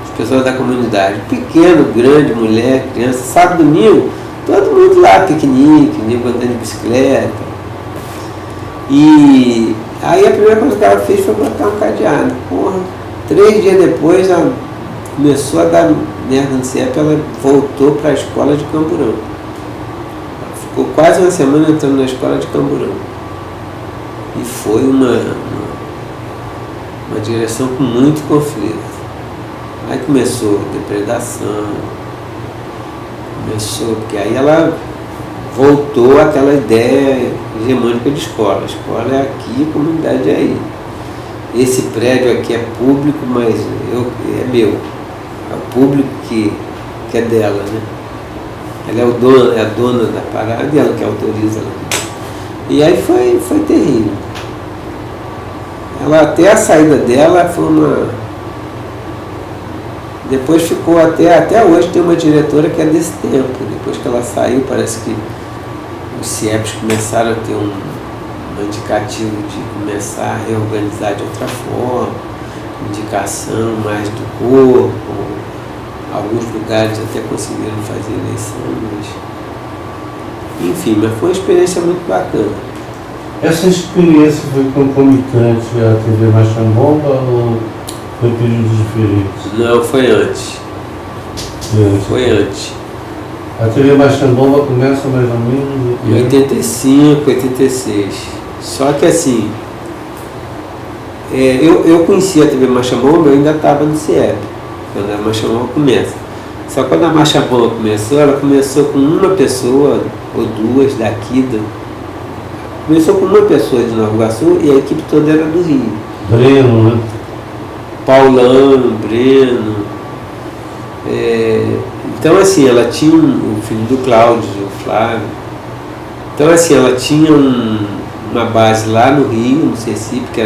As pessoas da comunidade, pequeno, grande, mulher, criança, sábado, domingo, todo mundo lá, piquenique, nego andando de bicicleta. E aí a primeira coisa que ela fez foi botar um cadeado. Porra, 3 dias depois ela começou a dar merda no CIEP, ela voltou para a escola de Camburão. Ela ficou quase uma semana entrando na escola de Camburão. E foi uma direção com muito conflito. Aí começou depredação, porque aí ela voltou àquela ideia hegemônica de escola. A escola é aqui, a comunidade é aí. Esse prédio aqui é público, mas é meu. É o público que é dela, né? Ela é a dona da parada e ela que autoriza. E aí foi terrível. Ela, até a saída dela foi uma... Depois ficou até hoje tem uma diretora que é desse tempo. Depois que ela saiu, parece que os CIEPs começaram a ter um indicativo de começar a reorganizar de outra forma, indicação mais do corpo, alguns lugares até conseguiram fazer eleições. Enfim, mas foi uma experiência muito bacana. Essa experiência foi concomitante à TV Machambomba ou foi períodos diferentes? Não, foi antes. Foi antes. A TV Machambomba começa mais ou menos em 85, 86. Só que assim, eu conhecia a TV Machambomba, eu ainda estava no CIEP, quando a Machambomba começa. Só que quando a Machambomba começou, ela começou com uma pessoa ou duas daqui. Começou com uma pessoa de Nova Iguaçu e a equipe toda era do Rio. Breno, né? Paulão, Breno. Então assim, ela tinha o filho do Cláudio, o Flávio. Então assim, ela tinha uma base lá no Rio, no Cecipe, que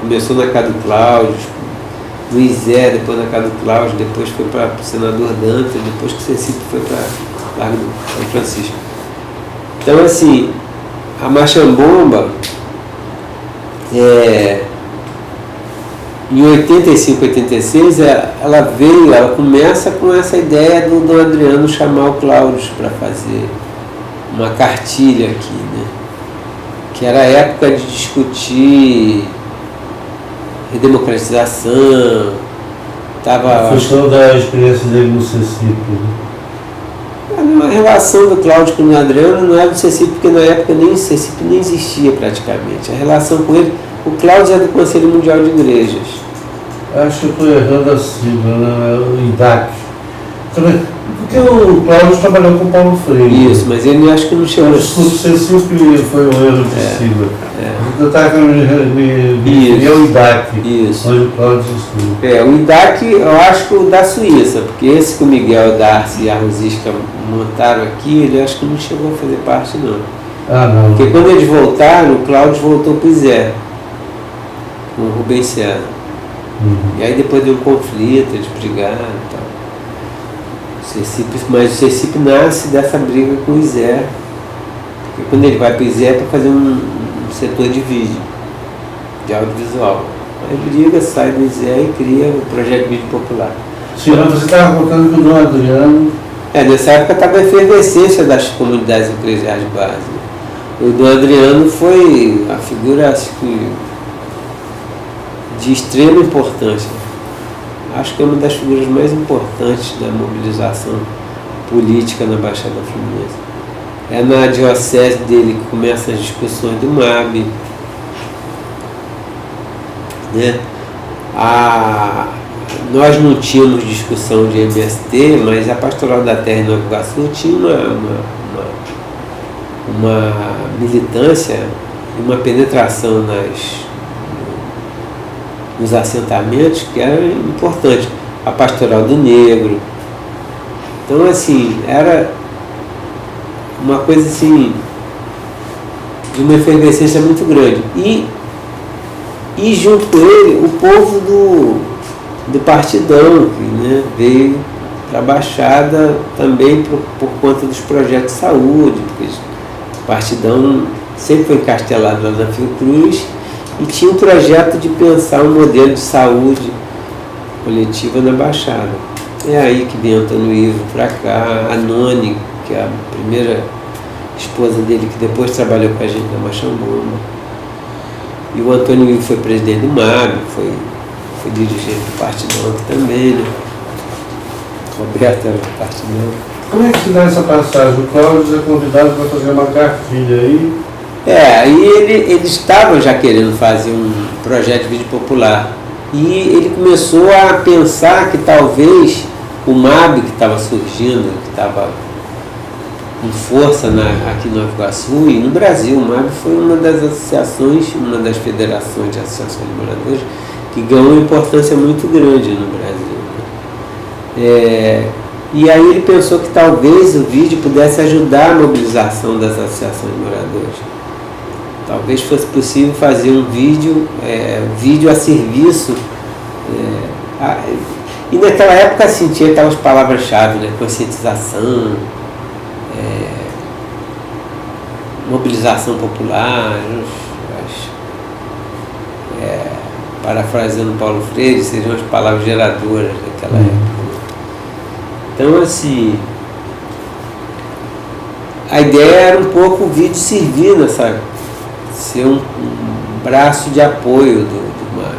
começou na casa do Cláudio, no Izé, depois na casa do Cláudio, depois foi para o senador Dantas, depois que o Cecipe foi para Largo do São Francisco. Então assim, a Machambomba, em 85, 86, ela começa com essa ideia do Dom Adriano chamar o Cláudio para fazer uma cartilha aqui, né? Que era a época de discutir redemocratização, a questão da experiência dele no Cecipe. A relação do Cláudio com o Adriano não era do Cecipe, porque na época nem o Cecipe nem existia praticamente. A relação com ele, o Cláudio é do Conselho Mundial de Igrejas. Acho que eu estou errando a sigla, né? O IDAC. Porque o Cláudio trabalhou com o Paulo Freire. Isso, mas ele acho que não chegou. O Cecipe foi um erro de sigla. Eu estava querendo me o IDAC. Isso. Onde o Cláudio estuda. O IDAC, eu acho que o da Suíça, porque esse que o Miguel Darcy e a Rosisca montaram aqui, ele acho que não chegou a fazer parte, não. Ah, não. Porque quando eles voltaram, o Cláudio voltou para o Zé, com o Rubens César. E aí depois deu um conflito, eles brigaram e tal. Mas o Cecipe nasce dessa briga com o Zé. Porque quando ele vai para o Zé é para fazer um setor de vídeo, de audiovisual. Aí briga, sai do Zé e cria o projeto Vídeo Popular. Sim, mas você estava contando que o Dom Adriano... Nessa época estava a efervescência das comunidades eclesiais de base. O Dom Adriano foi a figura, acho que, de extrema importância. Acho que é uma das figuras mais importantes da mobilização política na Baixada Fluminense. É na diocese dele que começam as discussões do MAB, né? Nós não tínhamos discussão de MST, mas a Pastoral da Terra em Nova Iguaçu tinha uma uma militância, uma penetração nos assentamentos que era importante. A Pastoral do Negro. Então, assim, era uma coisa assim, de uma efervescência muito grande. E junto com ele, o povo do Partidão, que, né, veio para a Baixada também por conta dos projetos de saúde, porque o Partidão sempre foi encastelado lá na Fiocruz e tinha um projeto de pensar um modelo de saúde coletiva na Baixada. É aí que vem Antônio Ivo para cá, a Noni, que é a primeira esposa dele, que depois trabalhou com a gente na Machamboma. E o Antônio Ivo foi presidente do MAB, foi dirigente do Partidão também, né? Roberto era do Partidão. Como é que se dá essa passagem? O Cláudio é convidado para fazer uma cartilha aí. Aí ele estava já querendo fazer um projeto de vídeo popular. E ele começou a pensar que talvez o MAB, que estava surgindo, que estava com força aqui no Nova Iguaçu e no Brasil, o MAB foi uma das associações, uma das federações de associações de moradores que ganhou uma importância muito grande no Brasil, né? E aí ele pensou que talvez o vídeo pudesse ajudar a mobilização das associações de moradores. Talvez fosse possível fazer um vídeo a serviço. E naquela época assim, tinha aquelas palavras-chave, né? Conscientização, mobilização popular, parafraseando Paulo Freire, seriam as palavras geradoras daquela época. Então, assim, a ideia era um pouco o vídeo servir ser um braço de apoio do MAB.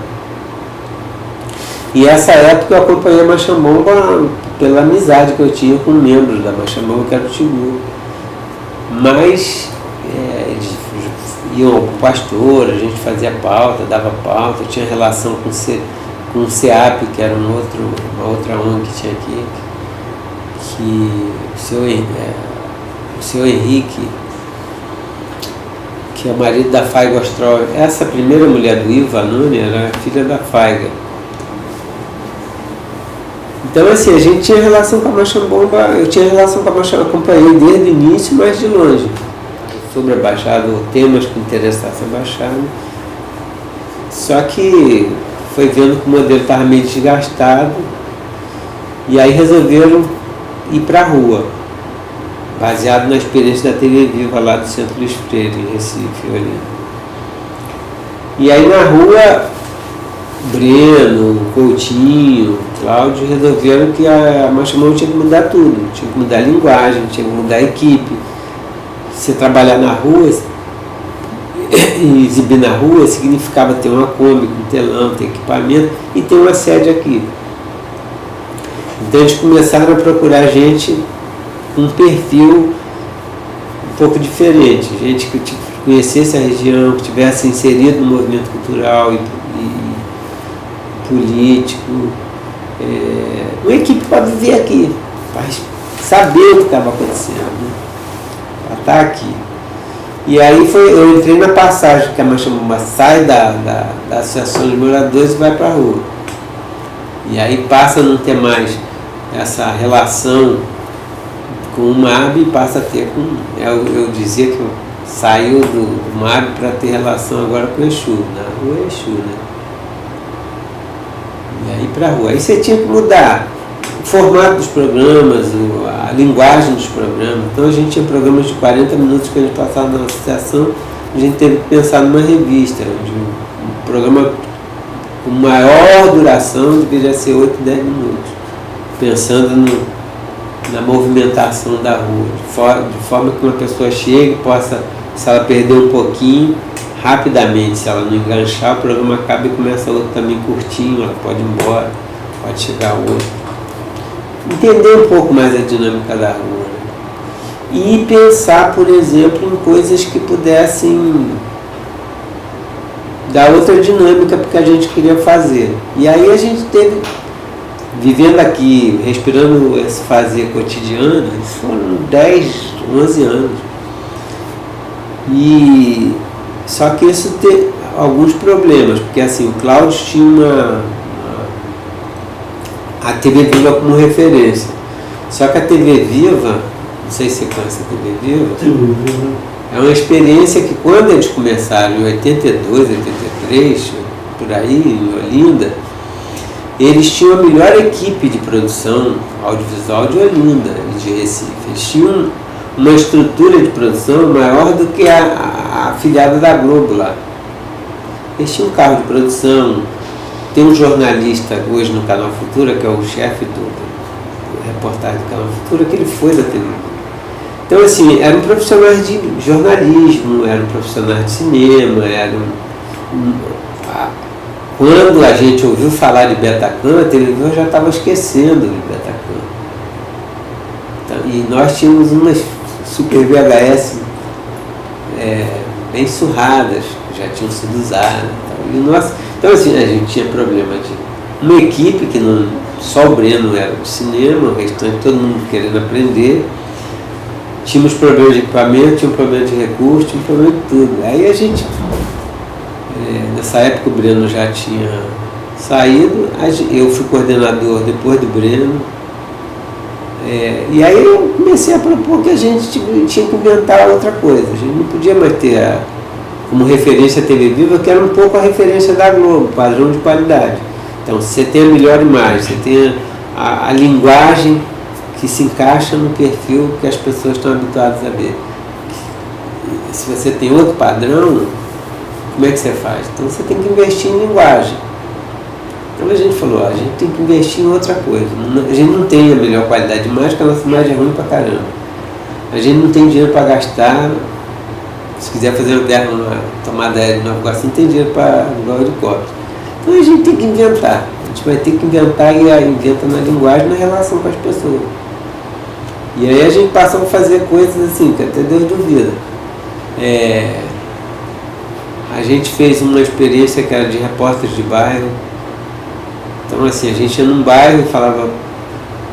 E essa época eu acompanhei a Machambomba pela amizade que eu tinha com membros da Machambomba, que era o Tigu. Mas eles iam ao pastor, a gente fazia pauta, dava pauta, eu tinha relação com o CEAP, que era uma outra ONG que tinha aqui, que o seu Henrique, que é o marido da Faiga Ostrol. Essa primeira mulher do Ivo, a Nuni, era filha da Faiga. Então, assim, a gente tinha relação com a Machambomba, eu tinha relação com a Machambomba, acompanhei desde o início, mas de longe. Sobre a Baixada, ou temas que interessassem a Baixada. Só que foi vendo que o modelo estava meio desgastado, e aí resolveram ir para a rua, baseado na experiência da TV Viva lá do Centro Luiz Freire, em Recife, ali. E aí na rua, Breno, Coutinho, Cláudio resolveram que a Machambomba tinha que mudar tudo, tinha que mudar a linguagem, tinha que mudar a equipe. Você trabalhar na rua e exibir na rua significava ter uma Kombi com telão, ter equipamento e ter uma sede aqui. Então eles começaram a procurar gente com um perfil um pouco diferente, gente que conhecesse a região, que tivesse inserido no movimento cultural e político, uma equipe para viver aqui, para saber o que estava acontecendo, né? Para estar aqui. E aí eu entrei na passagem que a Machambomba sai da Associação de Moradores e vai para a rua. E aí passa a não ter mais essa relação com o MAB e passa a ter com... Eu dizia que saiu do MAB para ter relação agora com o Exu. Na rua é Exu, né? E aí para a rua. Aí você tinha que mudar o formato dos programas, a linguagem dos programas. Então a gente tinha programas de 40 minutos que a gente passava na associação, a gente teve que pensar numa revista, um programa com maior duração deveria ser 8, 10 minutos, pensando na movimentação da rua, de forma que uma pessoa chegue e possa, se ela perder um pouquinho, rapidamente, se ela não enganchar, o programa acaba e começa outro também curtinho, ela pode ir embora, pode chegar outro. Entender um pouco mais a dinâmica da rua, né? E pensar, por exemplo, em coisas que pudessem dar outra dinâmica porque a gente queria fazer. E aí a gente teve, vivendo aqui, respirando esse fazer cotidiano, isso foram 10, 11 anos. E só que isso tem alguns problemas, porque assim, o Cláudio tinha a TV Viva como referência. Só que a TV Viva, não sei se você conhece a TV Viva, é uma experiência que quando eles começaram em 82, 83, por aí, em Olinda, eles tinham a melhor equipe de produção audiovisual de Olinda e de Recife. Eles tinham uma estrutura de produção maior do que a afiliada da Globo lá. Eles tinham um carro de produção, tem um jornalista hoje no Canal Futura, que é o chefe do reportagem do Canal Futura, que ele foi da TV. Então, assim, eram profissionais de jornalismo, eram profissionais de cinema, quando a gente ouviu falar de Betacam, a televisão já estava esquecendo de Betacam. Então, e nós tínhamos umas super VHS bem surradas, que já tinham sido usadas. Então, assim, a gente tinha problema de uma equipe que não, só o Breno era de cinema, o restante todo mundo querendo aprender. Tínhamos problemas de equipamento, tínhamos problema de recurso, tínhamos problema de tudo. Aí a gente, nessa época o Breno já tinha saído, eu fui coordenador depois do Breno. E aí eu comecei a propor que a gente tinha que inventar outra coisa. A gente não podia mais ter como referência a TV Viva, que era um pouco a referência da Globo, padrão de qualidade. Então, você tem a melhor imagem, você tem a linguagem que se encaixa no perfil que as pessoas estão habituadas a ver. Se você tem outro padrão, como é que você faz? Então, você tem que investir em linguagem. Então, a gente falou, a gente tem que investir em outra coisa. A gente não tem a melhor qualidade de imagem, porque a nossa imagem é ruim pra caramba. A gente não tem dinheiro para gastar. Se quiser fazer uma tomada aérea de Nova Iguaçu, não tem dinheiro para alugar o helicóptero. Então, a gente tem que inventar. A gente vai ter que inventar e inventa na linguagem, na relação com as pessoas. E aí a gente passou a fazer coisas assim, que até Deus duvida. A gente fez uma experiência que era de repórteres de bairro. Então, assim, a gente ia num bairro e falava,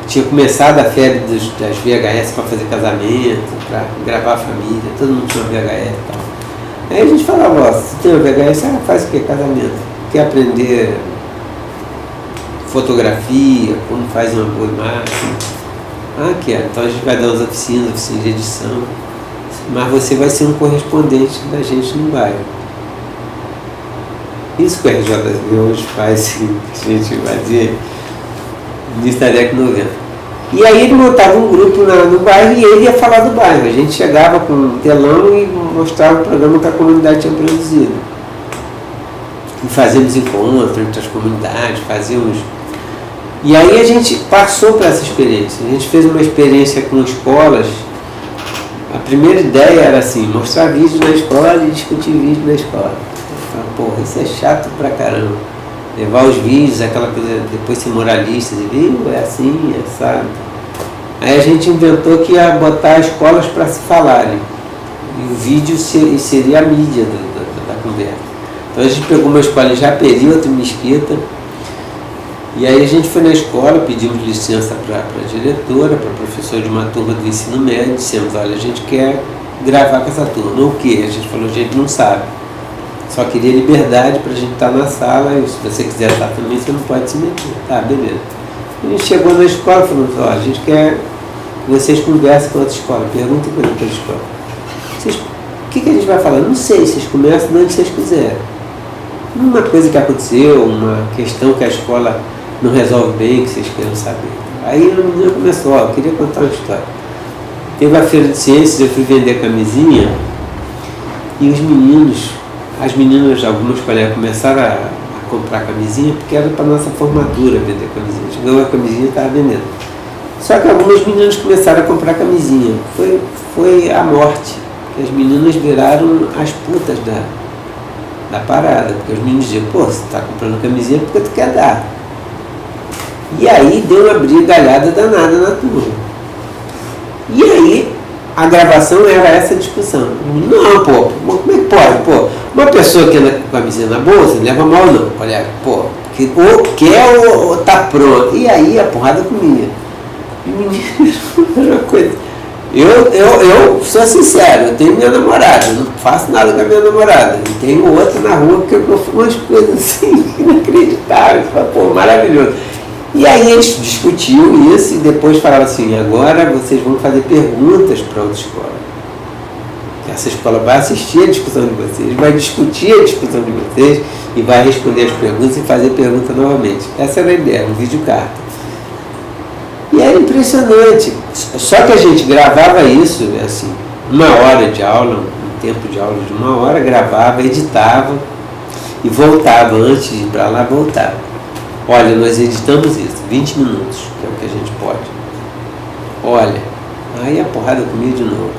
tinha começado a febre das VHS para fazer casamento, para gravar a família, todo mundo tinha uma VHS e tal. Aí a gente falava, ó, se tem uma VHS, faz o quê? Casamento. Quer aprender fotografia, como faz uma boa imagem? Quero. Então a gente vai dar umas oficinas de edição, mas você vai ser um correspondente da gente no bairro. Isso que o RJV hoje faz, a gente vai dizer, início da década de 90. E aí ele montava um grupo no bairro e ele ia falar do bairro. A gente chegava com um telão e mostrava o programa que a comunidade tinha produzido. E fazíamos encontros entre as comunidades, fazíamos... E aí a gente passou para essa experiência. A gente fez uma experiência com escolas. A primeira ideia era assim, mostrar vídeos na escola e discutir vídeo na escola. Porra, isso é chato pra caramba. Levar os vídeos, aquela coisa, depois ser moralista, é assim, é sabe. Aí a gente inventou que ia botar escolas para se falarem. E o vídeo seria a mídia da conversa. Então a gente pegou uma escola em Japeri, outra em Mesquita. E aí a gente foi na escola, pedimos licença para a diretora, para a professora de uma turma do ensino médio, dissemos, olha, a gente quer gravar com essa turma. O quê? A gente falou, a gente não sabe. Só queria liberdade para a gente estar na sala, e se você quiser estar também, você não pode se meter. Tá, beleza. A gente chegou na escola e falou, olha, a gente quer que vocês conversem com outra escola, perguntem para outra escola. O que a gente vai falar? Não sei, vocês começam de onde vocês quiserem. Uma coisa que aconteceu, uma questão que a escola não resolve bem, que vocês queiram saber. Aí a menina começou, eu queria contar uma história. Teve a feira de ciências, eu fui vender camisinha, e os meninos, as meninas, algumas colegas começaram a comprar camisinha, porque era para nossa formatura vender camisinha. Chegou a camisinha e estava vendendo. Só que algumas meninas começaram a comprar camisinha. Foi a morte. As meninas viraram as putas da parada, porque os meninos diziam, pô, você está comprando camisinha porque tu quer dar. E aí deu uma brigalhada danada na turma. E aí a gravação era essa discussão. Não, pô, como é que pode? Pô, uma pessoa que anda com camisinha na bolsa, não leva mal não. Olha, pô, que ou quer ou tá pronto. E aí a porrada comia. E menino, uma coisa. Eu sou sincero, eu tenho minha namorada, eu não faço nada com a minha namorada. E tenho outra na rua que eu profumo umas coisas assim, inacreditáveis, pô, maravilhoso. E aí eles discutiam isso e depois falavam assim, agora vocês vão fazer perguntas para outra escola. Essa escola vai assistir a discussão de vocês, vai discutir a discussão de vocês e vai responder as perguntas e fazer pergunta novamente. Essa era a ideia, um videocarta. E era impressionante. Só que a gente gravava isso, assim, 1 hora de aula, um tempo de aula de 1 hora, gravava, editava e voltava, antes de ir para lá, voltava. Olha, nós editamos isso, 20 minutos, que é o que a gente pode. Olha, aí a porrada comigo de novo.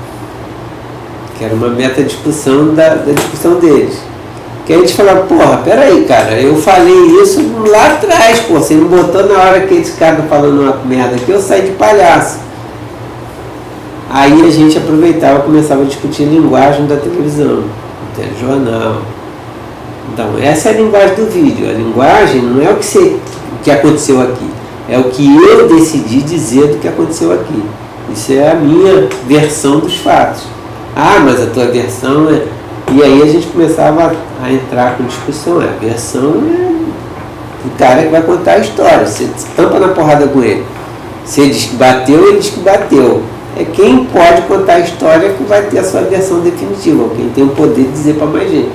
Que era uma meta-discussão da discussão deles. Que a gente falava, porra, peraí, cara, eu falei isso lá atrás, pô, você me botou na hora que esse cara tá falando uma merda aqui, eu saí de palhaço. Aí a gente aproveitava e começava a discutir a linguagem da televisão, do telejornal. Então, essa é a linguagem do vídeo. A linguagem não é o que aconteceu aqui, é o que eu decidi dizer do que aconteceu aqui. Isso é a minha versão dos fatos. Ah, mas a tua versão é... E aí a gente começava a entrar com discussão. A versão é o cara que vai contar a história. Você tampa na porrada com ele. Se ele diz que bateu, ele diz que bateu. É quem pode contar a história que vai ter a sua versão definitiva, quem tem o poder de dizer para mais gente.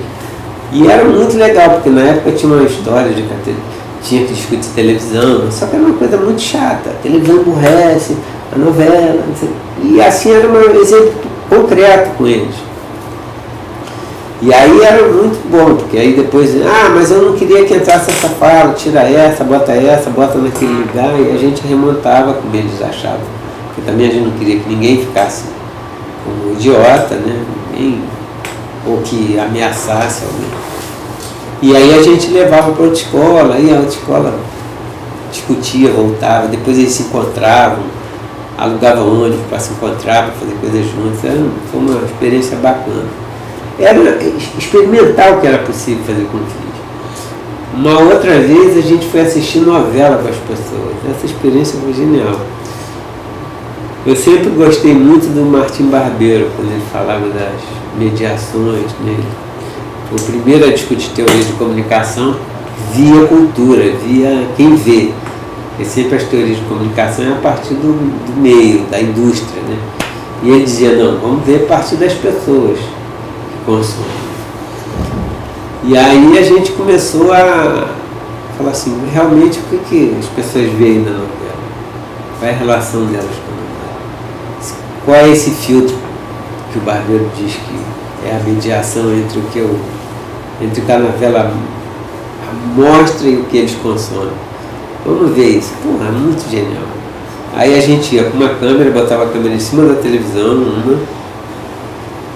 E era muito legal, porque na época tinha uma história de que tinha que discutir televisão, só que era uma coisa muito chata. A televisão aborrece, a novela, não sei. E assim era um exemplo concreto com eles. E aí era muito bom, porque aí depois, mas eu não queria que entrasse essa fala, tira essa, bota naquele lugar, e a gente remontava como eles achavam. Porque também a gente não queria que ninguém ficasse como idiota, né? Ou que ameaçasse alguém. E aí a gente levava para outra escola, aí a outra escola discutia, voltava, depois eles se encontravam, alugavam ônibus para se encontrar, para fazer coisas juntos. Foi uma experiência bacana. Era experimentar o que era possível fazer com o filho. Uma outra vez a gente foi assistir novela com as pessoas. Essa experiência foi genial. Eu sempre gostei muito do Martim Barbeiro, quando ele falava das mediações, né? Foi o primeiro a discutir teoria de comunicação via cultura, via quem vê. Porque sempre as teorias de comunicação é a partir do meio, da indústria, né? E ele dizia, não, vamos ver a partir das pessoas que consomem. E aí a gente começou a falar assim, realmente o que as pessoas veem na novela? Qual é a relação delas com a novela? Qual é esse filtro que o Barbeiro diz que é a mediação entre o que a novela mostra e o que eles consomem? Vamos ver isso. Porra, é muito genial. Aí a gente ia com uma câmera, botava a câmera em cima da televisão,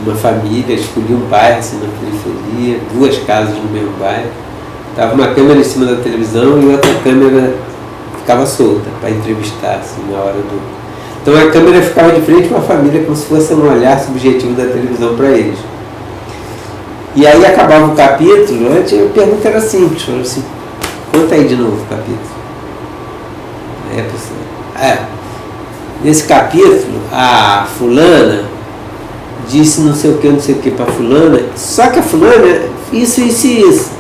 uma família, escolhia um bairro assim na periferia, 2 casas no mesmo bairro. Tava uma câmera em cima da televisão e outra câmera ficava solta para entrevistar assim, na hora do... Então a câmera ficava de frente com a família como se fosse um olhar subjetivo da televisão para eles. E aí acabava o capítulo, a pergunta era simples, falou assim, conta aí de novo o capítulo. Aí a pessoa, nesse capítulo, a fulana disse não sei o que para fulana, só que a fulana, isso.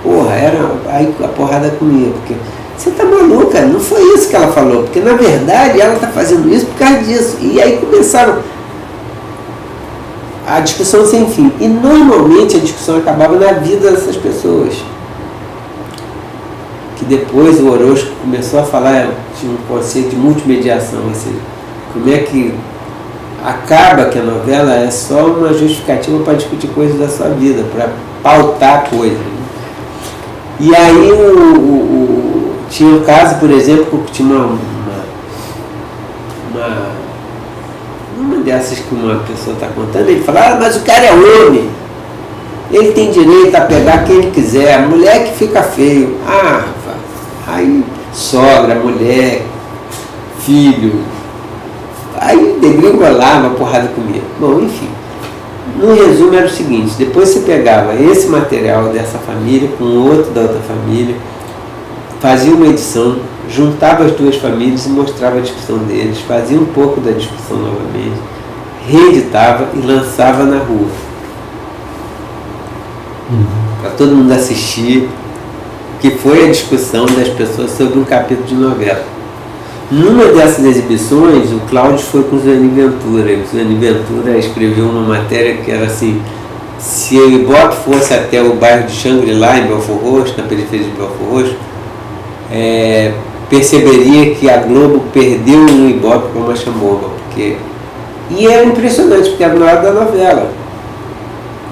Porra, era aí a porrada comigo, porque você tá maluca, não foi isso que ela falou, porque na verdade ela tá fazendo isso por causa disso. E aí começaram a discussão sem fim. E normalmente a discussão acabava na vida dessas pessoas. Que depois o Orozco começou a falar, tinha um conceito de multimediação, ou seja, como é que acaba que a novela é só uma justificativa para discutir coisas da sua vida, para pautar coisas. E aí tinha um caso, por exemplo, que tinha uma dessas que uma pessoa está contando, ele fala, mas o cara é homem, ele tem direito a pegar quem ele quiser, a mulher que fica feio. Aí sogra, mulher, filho, aí degringolava a porrada comigo. Bom, enfim, no resumo era o seguinte, depois você pegava esse material dessa família com outro da outra família, fazia uma edição, juntava as duas famílias e mostrava a discussão deles, fazia um pouco da discussão novamente, reeditava e lançava na rua. Para todo mundo assistir, que foi a discussão das pessoas sobre um capítulo de novela. Numa dessas exibições, o Cláudio foi com o Zani Ventura. O Zani Ventura escreveu uma matéria que era assim: se o Ibope fosse até o bairro de Xangri-Lá, em Belford Roxo, na periferia de Belford Roxo, perceberia que a Globo perdeu o Ibope com uma chambomba. E era impressionante, porque era na hora da novela,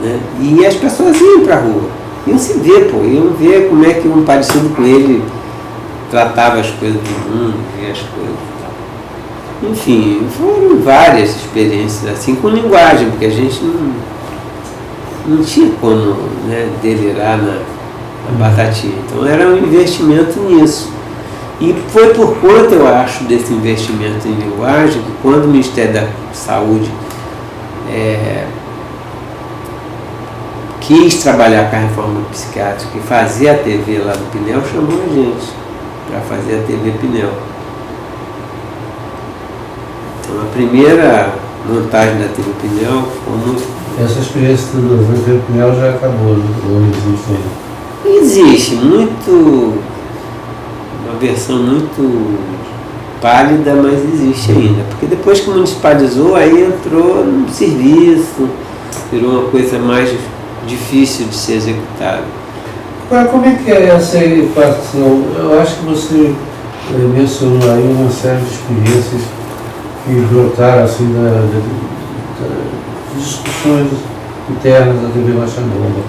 né? E as pessoas iam para a rua, iam se ver, iam ver como é que um parecido com ele tratava as coisas do mundo, via as coisas e tal. Enfim, foram várias experiências assim, com linguagem, porque a gente não tinha como, né, delirar na batatinha. Então era um investimento nisso. E foi por conta, eu acho, desse investimento em linguagem, que quando o Ministério da Saúde quis trabalhar com a reforma psiquiátrica e fazer a TV lá do Pinel, chamou a gente para fazer a TV Pinel. Então a primeira montagem da TV Pinel fomos... Essa experiência da TV Pinel já acabou, ou existe ainda? Existe, uma versão muito pálida, mas existe ainda. Porque depois que municipalizou, aí entrou no serviço, virou uma coisa mais difícil de ser executada. Agora, como é que é essa equação? Eu acho que você mencionou aí uma série de experiências que brotaram assim de discussões internas da TV Machambomba.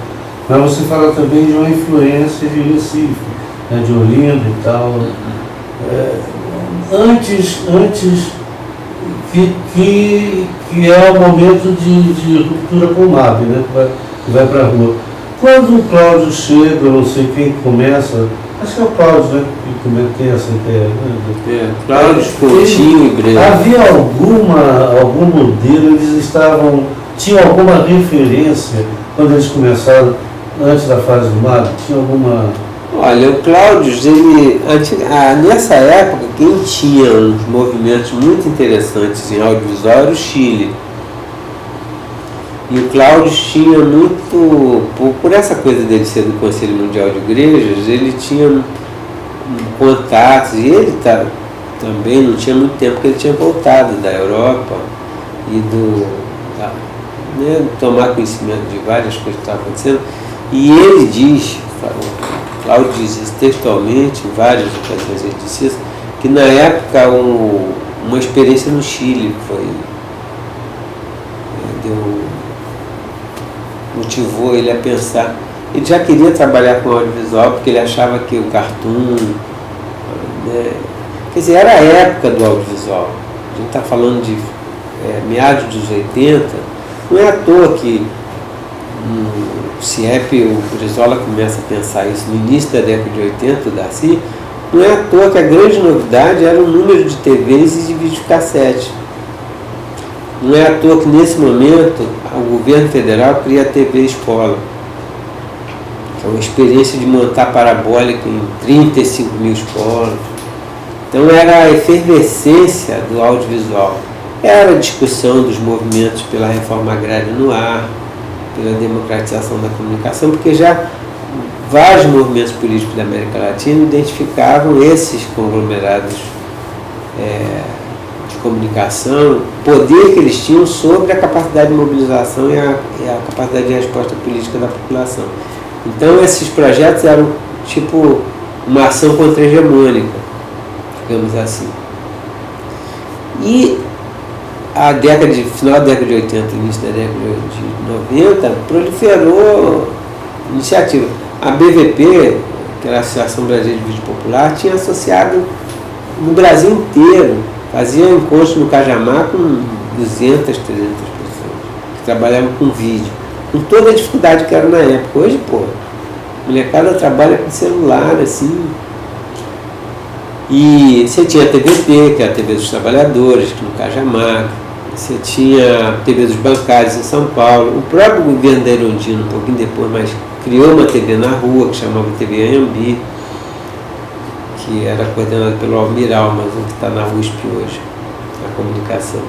Mas você fala também de uma influência de Recife, né, de Olinda e tal. Antes que é o momento de ruptura com o MAB, né, que vai para a rua. Quando o Cláudio chega, eu não sei quem começa, acho que é o Cláudio, né, que tem essa ideia. Né? Cláudio, Coutinho e Breno. Havia algum modelo, eles tinham alguma referência quando eles começaram, antes da fase do MAB? Tinha alguma... Olha, o Cláudio, nessa época, quem tinha uns movimentos muito interessantes em audiovisual era o Chile. E o Cláudio tinha muito, por essa coisa dele ser do Conselho Mundial de Igrejas, ele tinha contatos, e ele também não tinha muito tempo, porque ele tinha voltado da Europa e tomar conhecimento de várias coisas que estavam acontecendo. E ele diz, o Cláudio diz isso textualmente, em várias ocasiões ele disse isso, que na época uma experiência no Chile motivou ele a pensar. Ele já queria trabalhar com audiovisual porque ele achava que o cartoon, né, quer dizer, era a época do audiovisual. A gente está falando de meados dos 80, não é à toa que no CIEP o Brizola começa a pensar isso no início da década de 80, o Darcy, não é à toa que a grande novidade era o número de TVs e de videocassete. Não é à toa que nesse momento o governo federal cria a TV Escola, que é uma experiência de montar parabólica em 35 mil escolas. Então era a efervescência do audiovisual, era a discussão dos movimentos pela reforma agrária no ar, pela democratização da comunicação, porque já vários movimentos políticos da América Latina identificavam esses conglomerados de comunicação, o poder que eles tinham sobre a capacidade de mobilização e a capacidade de resposta política da população. Então esses projetos eram tipo uma ação contra-hegemônica, digamos assim. E final da década de 80, início da década de 90, proliferou iniciativa. A BVP, que era a Associação Brasileira de Vídeo Popular, tinha associado no Brasil inteiro, fazia encontros no Cajamar com 200, 300 pessoas, que trabalhavam com vídeo, com toda a dificuldade que era na época. Hoje, a molecada trabalha com celular, assim. E você tinha a TVT, que é a TV dos Trabalhadores, que no Cajamar, você tinha a TV dos Bancários em São Paulo, o próprio governo da Erundina, um pouquinho depois, mas criou uma TV na rua, que chamava TV Anhembi. que era coordenado pelo Almir Almas, que está na USP hoje, na comunicação.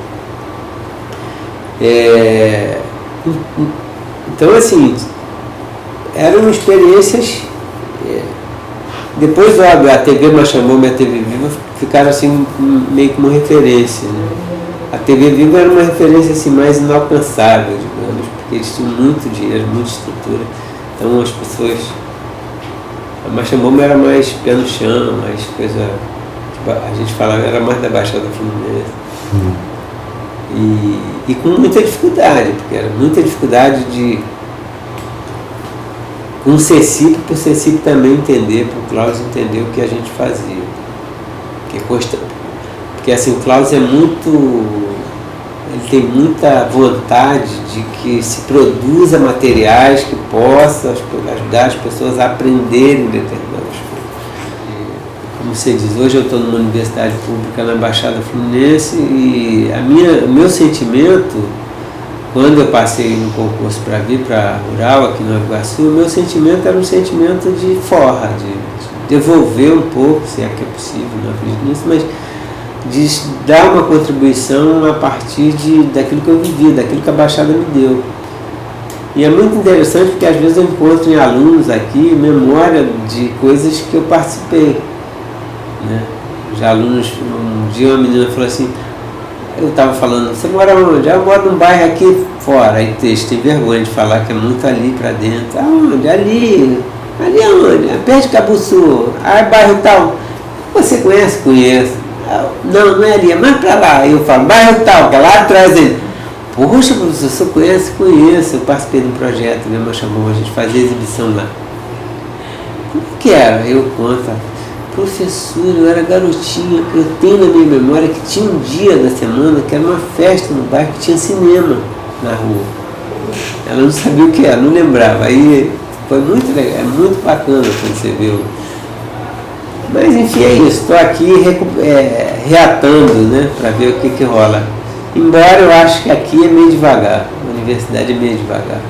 Então, assim, eram experiências. Depois, óbvio, a TV Machamoma e a TV Viva ficaram assim meio como referência, né? A TV Viva era uma referência assim, mais inalcançável, digamos, porque eles tinham muito dinheiro, muita estrutura. Então as pessoas. A Machamoma era mais pé no chão, mais coisa. Tipo, a gente falava, era mais da Baixada Fluminense. E com muita dificuldade, porque era muita dificuldade de. Com o CECIP, para o CECIP também entender, para o Cláudio entender o que a gente fazia. Porque assim, o Cláudio ele tem muita vontade de que se produza materiais que possam ajudar as pessoas a aprenderem determinadas coisas. Como você diz, hoje eu estou numa universidade pública na Baixada Fluminense e o meu sentimento, quando eu passei no concurso para vir para Rural, aqui no Iguaçu, o meu sentimento era um sentimento de forra, de devolver um pouco, se é que é possível, não acredito nisso, mas de dar uma contribuição a partir daquilo que eu vivi, daquilo que a Baixada me deu. E é muito interessante porque às vezes eu encontro em alunos aqui memória de coisas que eu participei, né? Os alunos, um dia uma menina falou assim, eu estava falando, você mora onde? Eu moro num bairro aqui fora. Aí tem vergonha de falar que é muito ali para dentro. Aonde? Ali. Ali aonde? Perto de Cabuçu. Bairro tal. Você conhece? Conheço. Não, não é ali, é mais para lá. Aí eu falo, bairro tal, que é lá atrás dele. Poxa, professor, você conhece? Conheço. Eu participei de um projeto, né? Chamou, a gente fazia exibição lá. Como que era? Eu conto. Professor, eu era garotinha, eu tenho na minha memória que tinha um dia da semana que era uma festa no bairro que tinha cinema na rua. Ela não sabia o que era, não lembrava. Aí foi muito legal, é muito bacana quando você viu. Mas enfim, é isso, estou aqui reatando, né, para ver o que rola. Embora eu acho que aqui é meio devagar, a universidade é meio devagar.